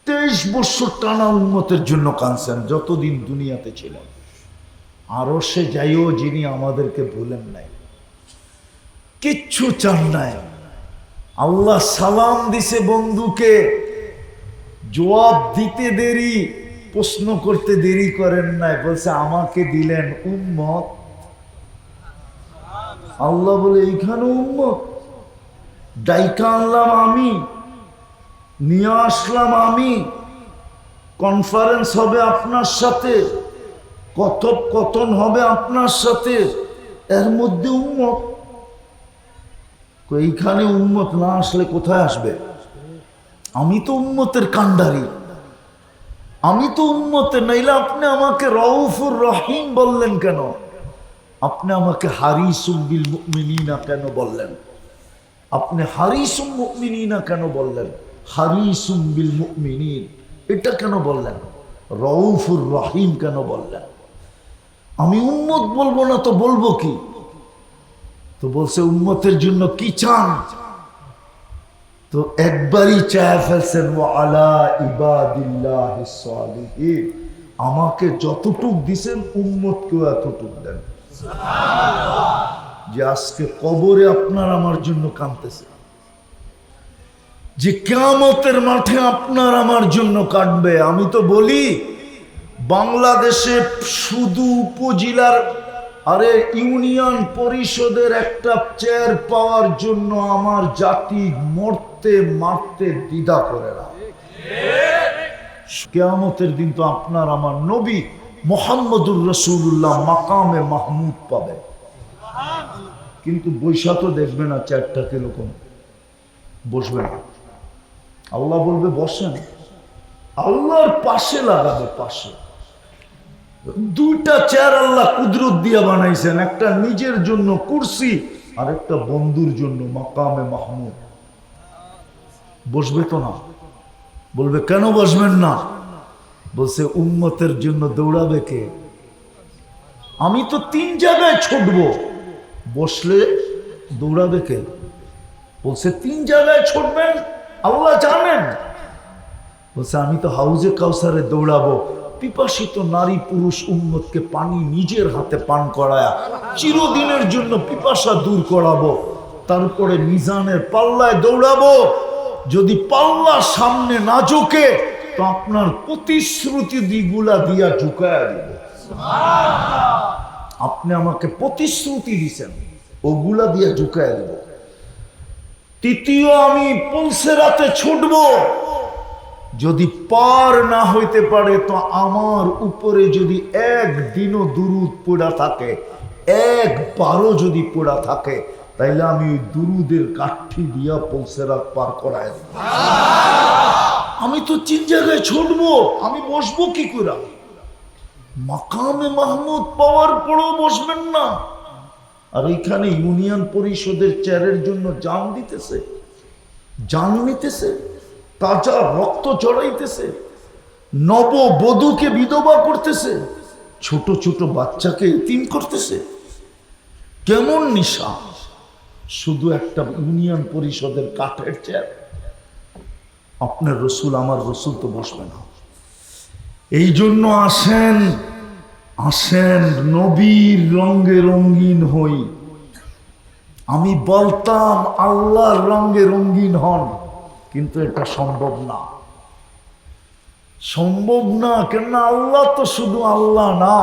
23 বছর টানা উম্মতের জন্য কাঁদছেন যতদিন দুনিয়াতে ছিলেন। আরো সে যাইও যিনি আমাদেরকে ভুলেন নাই, কিচ্ছু চান নাই। আল্লাহ সালাম দিছে বন্ধুকে, জবাব দিতে দেরি, প্রশ্ন করতে দেরি করেন নাই, বলছে আমাকে দিলেন উম্মত। আল্লাহ বলে এইখানে উম্মত, ডাইকা আনলাম আমি, নিয়ে আসলাম আমি, কনফারেন্স হবে আপনার সাথে, কথোপকথন হবে আপনার সাথে, এর মধ্যে উম্মত। এইখানে উম্মত না আসলে কোথায় আসবে? আমি তো উম্মতের কান্ডারি, আমি তো উম্মতের, নাইলে আপনি আমাকে রউফুর রহিম বললেন কেন? আপনি আমাকে হারিসুম বিল মুমিনিনা কেন বললেন? আপনি হারিসুম মুমিনিনা কেন বললেন? হারিসুম বিল মুমিনিন এটা কেন বললেন? রউফুর রহিম কেন বললেন? আমি উম্মত বলবো না তো বলবো কি? তো বলছে উম্মতের জন্য কি চান? তো একবারই চায় ফেলছেন, ওয়া আলা ইবাদিল্লাহিস সালিহিন, আমাকে যতটুক দিছেন উম্মতকেও এতটুক দেন। যে আজকে কবরে আপনার আমার জন্য কাঁদতেছে, যে কিয়ামতের মাঠে আপনার আমার জন্য কাঁদবে। আমি তো বলি বাংলাদেশে শুধু উপজেলার আরে ইউনিয়ন পরিষদের একটা চেয়ার পাওয়ার জন্য আমার জাতি মরতে মারতে দ্বিধা করে না। কিয়ামতের দিন তো আপনার আমার নবী মুহাম্মদুর রাসূলুল্লাহ মাকামে মাহমুদ পাবে, কিন্তু বৈশা তো দেখবে না চেয়ারটা কিরকম, বসবে না। আল্লাহ বলবে বসেন, আল্লাহর পাশে লাগাবে, পাশে। দুইটা চেয়ার আল্লাহ কুদরত দিয়া বানাইছেন, একটা নিজের জন্য কুরসি আর একটা বন্ধুর জন্য মাকামে মাহমুদ। বসবে তো না, বলবে কেন বসবেন না? বলছে উম্মতের জন্য দৌড়াবে কে? আমি তো 3 জায়গায় ছুটবো, বসলে দৌড়াবে কে? বলছে 3 জায়গায় ছুটবেন, আল্লাহ জানেন। বলছে আমি তো হাউজে কাউসারে দৌড়াবো, পিপাসিত নারী পুরুষ উম্মতকে পানি নিজের হাতে পান করায়া চিরদিনের জন্য পিপাসা দূর করাবো, তারপরে মিজানের পাল্লায় দৌড়াবো। যদি পাল্লা সামনে না ঝুঁকে তো আপনার প্রতিশ্রুতি দিগুলা দিয়া ঝুঁকায়া দিব। আপনি আমাকে প্রতিশ্রুতি দিছেন, ওগুলা দিয়া ঝুঁকায়া দিব। তৃতীয়, আমি পুলসেরাতে ছুটবো, যদি পার না হইতে পারে তো আমার উপরে যদি একদিনও দুরুদ পড়া থাকে, একবারও যদি পড়া থাকে, তাইলে আমি ওই দুরুদের কাঠি দিয়া পুলসেরাত পার করায় দেব। আমি তো 3 জায়গায় ছুটবো, আমি বসবো কি করে? মাকামে মাহমুদ পাওয়ার পরেও বসবেন না। আর এইখানে ইউনিয়ন পরিষদের চেয়ারের জন্য জান দিতেছে, জান নিতেছে, তাজা রক্ত চড়াইতেছে, নববধূকে বিধবা করতেছে, ছোট ছোট বাচ্চাকে এতিম করতেছে। কেমন নিশা! শুধু একটা ইউনিয়ন পরিষদের কাঠের চেয়ার। আপনার রসুল আমার রসুল তো বসবে না। এই জন্য আসেন, আসেন নবীর রঙে রঙিন হই। আমি বলতাম আল্লাহর রঙে রঙিন হন, কিন্তু এটা সম্ভব না, সম্ভব না। কেন? আল্লাহ তো শুধু আল্লাহ না,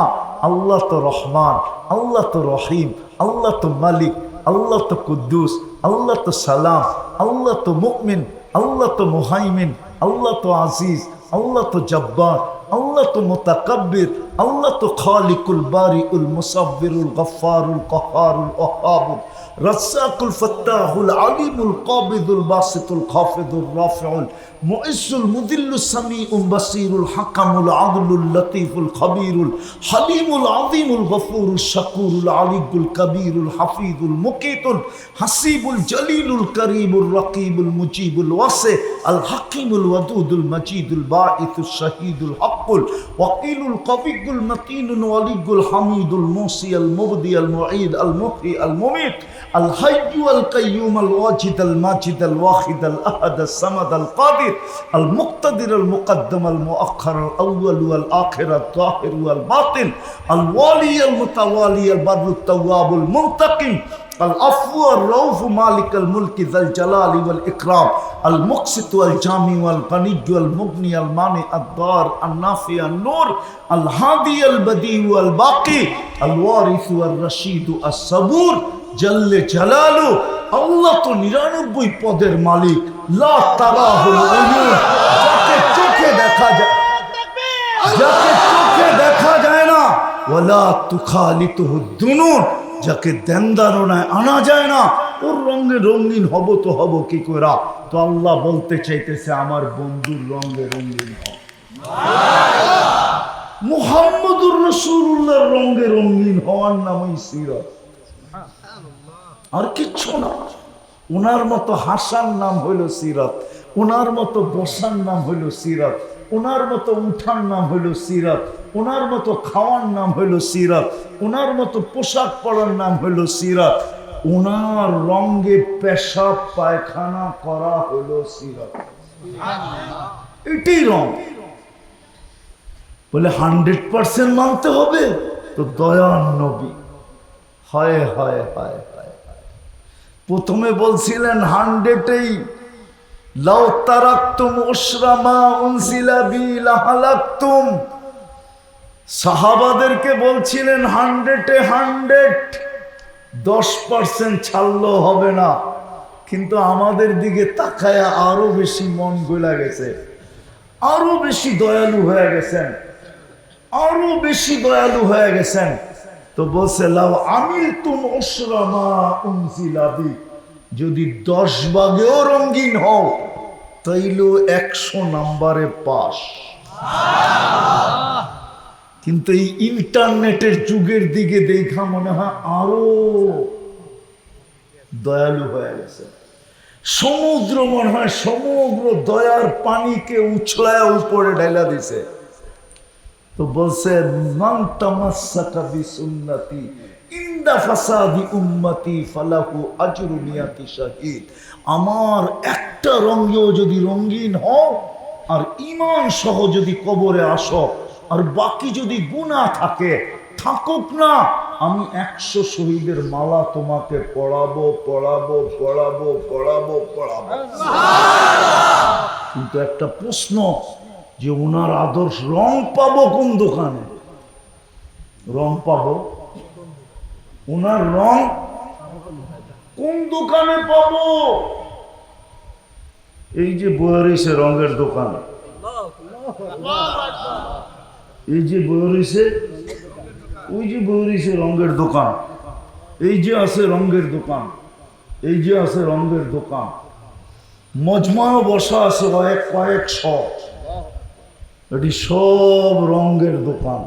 আল্লাহ তো রহমান, আল্লাহ তো রহিম, আল্লাহ তো মালিক, আল্লাহ তো কুদ্দুস, আল্লাহ তো সালাম, আল্লাহ তো মুমিন, আল্লাহ তো মুহাইমিন, আল্লাহ তো আজিজ, আল্লাহ তো জব্বার, আল্লাহ তো মুতাকাব্বির, আল্লাহ তো খালিকুল বারিউল মুসাব্বিরুল গফফারুল কহ্হারুল ওয়াহ্হাবুল রাজ্জাকুল ফাত্তাহুল আলিমুল কাবিদুল বাসিতুল খাফিদুর রাফিউল মুইজ্জুল মুদিল্লুস সামিউল বাসিরুল হাকামুল আদলুল লতীফুল খবীরুল হালিমুল আযীমুল গফুরুল শাকুরুল আলিয়ুল কবীরুল হাফিজুল মুকিতুল হাসিবুল জলিলুল করিমুর রকিবুল মুজিবুল ওয়াসি আল হাকিমুল ওয়াদুদুল মজিদুল বাঈসুশ শাহীদুল হকুল ওয়াকিলুল কবিয়্যুল কাবিয়ুল মাতিনুল ওয়ালিয়ুল হামিদুল মুসিয়াল মুবদিয়াল মুঈদ আল মুহয়ি আল মুমিত আল হাইয়্যু আল কাইয়্যুম আল ওয়াজিদ আল মাজিদ আল ওয়াহিদ আল আহাদ আস সামাদ আল কাদির আল মুক্তাদির আল মুকদ্দম আল মুআখ্খার আল আউয়াল ওয়াল আখির আল যাহির ওয়াল বাতিন আল ওয়ালি আল মুতাওয়ালি আল বাররুত তাওয়াবুল মুনতাকিম العفو الرؤوف مالك الملك ذا الجلال والإكرام المقسط والجامع والغني والمغني المانع الضار النافع النور الهادي البديع والباقي الوارث والرشيد الصبور جل جلاله আল্লাহ তো 99 পদের মালিক লা তারাহুল উয়ুন যাকে চোখে দেখা যায় না ওয়ালা তুখালিতুহু দুনুন যাকে দেনদারনায় আনা যায় না ওর রঙে রঙিন হব তো হব কি করে তো আল্লাহ বলতে চাইতেছে আমার বন্ধুর রঙে রঙিন হও মুহাম্মদুর রাসূলুল্লাহর রঙে রঙিন হওয়ার নামই সিরাত আর কিচ্ছু না ওনার মতো হাসার নাম হইল সিরাত ওনার মতো বসার নাম হইল সিরাত ওনার মতো উঠার নাম হইল সিরাত ওনার মতো খাওয়ার নাম হইল সিরাত ওনার মতো পোশাক পরার নাম হইল সিরাত ওনার রঙে পেশাব পায়খানা করা হইল সিরাত এটাই রং বলে 100% মানতে হবে তো দয়ার নবী হায় হায় হায় হায় প্রথমে বলছিলেন 100-এই লাউ তারাকতুম উশরামা উনসিলা বি লাহালাকতুম সাহাবাদেরকে বলছিলেন 100-এ 10% ছাড়লেও হবে না কিন্তু আমাদের দিকে তাকায়া আরো বেশি মন গলা গেছে আরো বেশি দয়ালু হয়ে গেছেন তো বলছে লাউ আমিলতুম উশরামা উনসিলা বি যদি 10 ভাগেও রঙিন হও তাইলে 100 নম্বরে পাস কিন্তু এই ইন্টারনেটের যুগের দিকে দেখা মনে হয় আরো দয়ালু হয়ে গেছে সমুদ্র মনে হয় সমগ্র দয়ার পানিকে উছলায় উপরে ঢাইলা দিছে তো বলছে মান তামাসসাকা বিসুন্নতি ইনদা ফাসাদি উম্মতি ফালাহু আজরু মিয়াতি শাহীদ আমার একটা রঙেও যদি রঙিন হও আর ঈমান সহ যদি কবরে আসো আর বাকি যদি গুনাহ থাকে থাকুক না আমি 100 শহীদের মালা তোমাকে পড়াবো কিন্তু একটা প্রশ্ন যে ওনার আদর্শ রং পাবো কোন দোকানে রং পাবো ওনার রং কোন দোকানে পাবো এই যে বয়ারিসে রঙের দোকান এই যে বয়ারিসে ওই যে বয়ারিসে রঙের দোকান এই যে আছে রঙের দোকান এই যে আছে রঙের দোকান মজমাও বসা আছে কয়েকশ এটি সব রঙের দোকান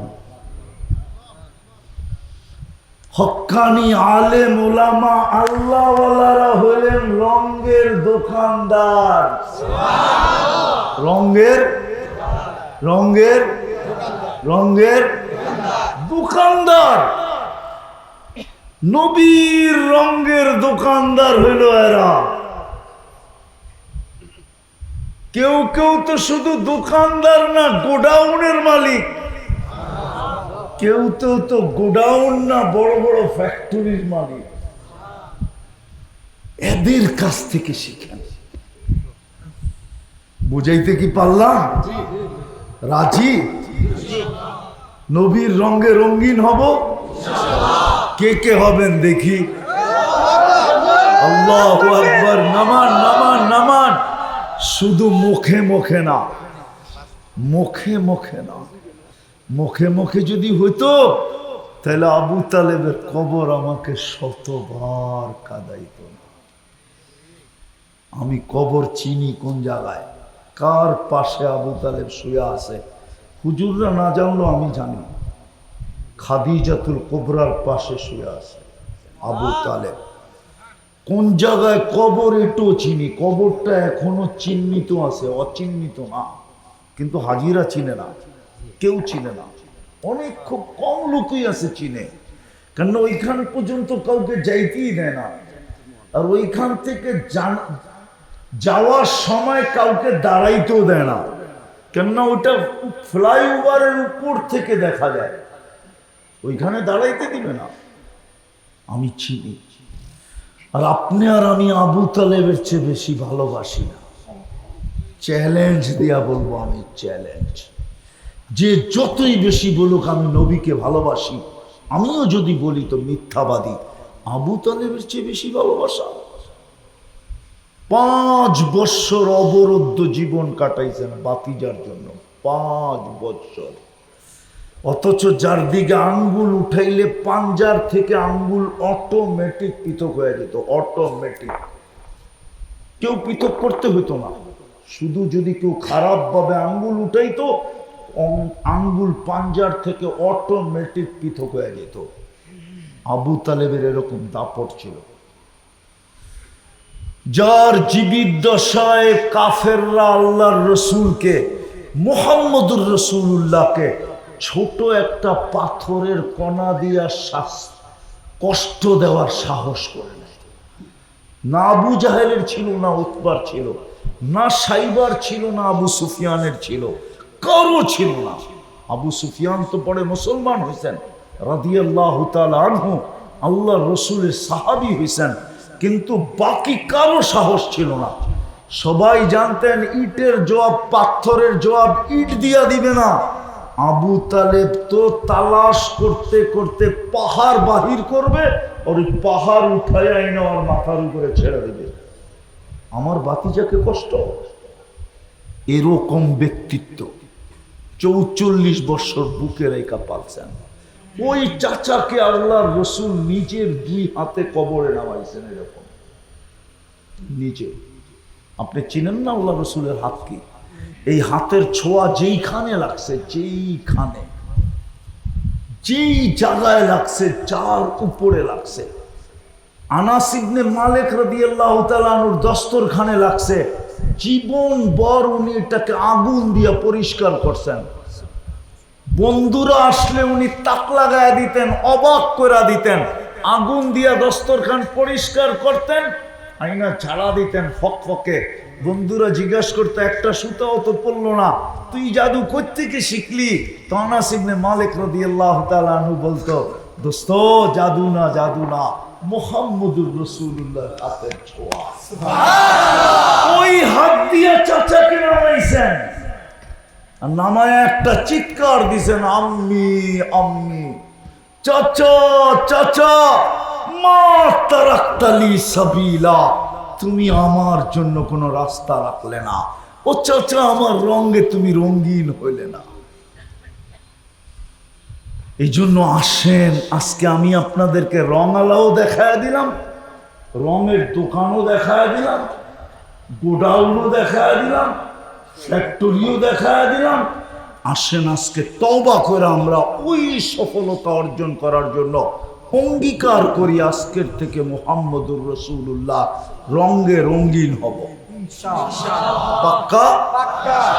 হক্কানি আলেম ওলামা আল্লাহওয়ালারা হলেন রঙের দোকানদার রঙের দোকানদার নবীর রঙের দোকানদার হইল এরা কেউ কেউ তো শুধু দোকানদার না গোডাউনের মালিক কেউ তো গোডাউন না বড় বড় ফ্যাক্টরির মালিক এদের কাছ থেকে শিখেন বুঝাইতে কি পারলাম রাজি নবীর রঙে রঙিন হব কে কে হবেন দেখি আল্লাহু আকবার নামান শুধু মুখে না মুখে যদি হইতো তাহলে আবু তালেবের কবর আমাকে 100বার কাঁদাইত না আমি কবর চিনি কোন জায়গায় কার পাশে আবু তালেব শুয়ে আছে হুজুররা না জানলো আমি জানি খাদিজাতুল কুবরার পাশে শুয়ে আছে আবু তালেব কোন জায়গায় কবর এটাও চিনি কবরটা এখনো চিহ্নিত আছে অচিহ্নিত না কিন্তু হাজিরা চিনে না কেউ চিনে না অনেক খুব কম লোকই আছে চীনে, কারণ ওইখান পর্যন্ত কাউকে যাইতেই দেয় না। আর ওইখান থেকে যাওয়ার সময় কাউকে দাঁড়াইতেও দেয় না, কেননা ওটা ফ্লাইওভারের উপর থেকে দেখা যায়, ওইখানে দাঁড়াইতে দিবে না। আমি চিনি, আর আপনি আর আমি আবু তালেবের চেয়ে বেশি ভালোবাসি না। চ্যালেঞ্জ দিয়া বলবো, আমি চ্যালেঞ্জ, যে যতই বেশি বলুক আমি নবীকে ভালোবাসি, আমিও যদি বলি তো মিথ্যাবাদী। আবু তালেবের চেয়ে বেশি ভালোবাসা। 5 বৎসর অবরুদ্ধ জীবন কাটাইছেন বাতিজার জন্য, 5 বৎসর। অথচ যার দিকে আঙ্গুল উঠাইলে পাঞ্জার থেকে আঙ্গুল অটোমেটিক পৃথক হয়ে যেত, অটোমেটিক। কেউ পৃথক করতে হতো না, শুধু যদি কেউ খারাপ ভাবে আঙ্গুল উঠাইতো, আঙ্গুল পাঞ্জার থেকে অটোমেটিক পৃথক হয়ে যেত। আবু তালেবের এরকম দাপট ছিল, যার জীবিত দশায় কাফেররা আল্লাহর রসুলকে, মুহাম্মদুর রসুল্লাহকে ছোট একটা পাথরের কণা দিয়া কষ্ট দেওয়ার সাহস করে না। না আবু জাহেলের ছিল, না উতবার ছিল, না সাইবার ছিল, না আবু সুফিয়ানের ছিল, কারো ছিল না। আবু সুফিয়ান তো পরে মুসলমান হয়েছেন রাদিয়াল্লাহু তাআলা আনহু, আল্লাহর রসুলের সাহাবী হয়েছেন, কিন্তু বাকি কারো সাহস ছিল না। সবাই জানতেন ইটের জবাব, পাথরের জবাব ইট দিয়া দিবে না। আবু তালেব তো তালাশ করতে করতে পাহাড় বাহির করবে, আর ওই পাহাড় উঠায় আইনা আমার মাথার উপরে ছেড়ে দেবে। আমার বাতিজাকে কষ্ট, এরকম ব্যক্তিত্ব 44 বছর বুকে রেখা পালছেন। ওই চাচাকে আল্লাহর রসুল নিজের 2 হাতে কবরে নামাইছেন, এরকম নিজে। আপনি চিনেন না আল্লাহ রসুলের হাত কি? এই হাতের ছোঁয়া যেইখানে লাগছে, যেই জায়গায় লাগছে, যার উপরে লাগছে। আনাস ইবনে মালিক রাদিয়াল্লাহু তাআলা আনহুর দস্তরখানে লাগছে, জীবন ভর উনি এটাকে আগুন দিয়ে পরিষ্কার করছেন। বন্ধুরা আসলে উনি তাক লাগায় দিতেন, অবাক করে দিতেন। আগুন দিয়া দস্তরখান পরিষ্কার করতেন, আইনা ঝাড়া দিতেন ফকফকে। বন্ধুরা জিজ্ঞাসা করতো, একটা সুতাও তো পড়লো না, তুই জাদু কোত্থেকে শিখলি? তো আনাস ইবনে মালিক রাদিয়াল্লাহু তাআলা আনহু বলতো, দোস্ত জাদু না, মুহাম্মদুর রাসূলুল্লাহর হাতের ছোঁয়া। ওই হাত দিয়া চাচাকে নামাইছেন, আর নামায় একটা চিৎকার দিছেন, আম্মি আম্মি, চাচা মা তারাক্তালি সাবিলা, তুমি আমার জন্য কোনো রাস্তা রাখলে না। ও চাচা, আমার রঙে তুমি রঙিন হইলে না। এই জন্য আসেন, আজকে আমি আপনাদেরকে রঙালাও দেখায় দিলাম, রঙের দোকানও দেখায় দিলাম, গোডাউনও দেখায় দিলাম, ফ্যাক্টরিও দেখায় দিলাম। আসেন আজকে তওবা করে আমরা ওই সফলতা অর্জন করার জন্য অঙ্গীকার করি, আজকের থেকে মুহাম্মদুর রাসূলুল্লাহ রঙে রঙিন হব। ইনশাআল্লাহ, পাক্কা?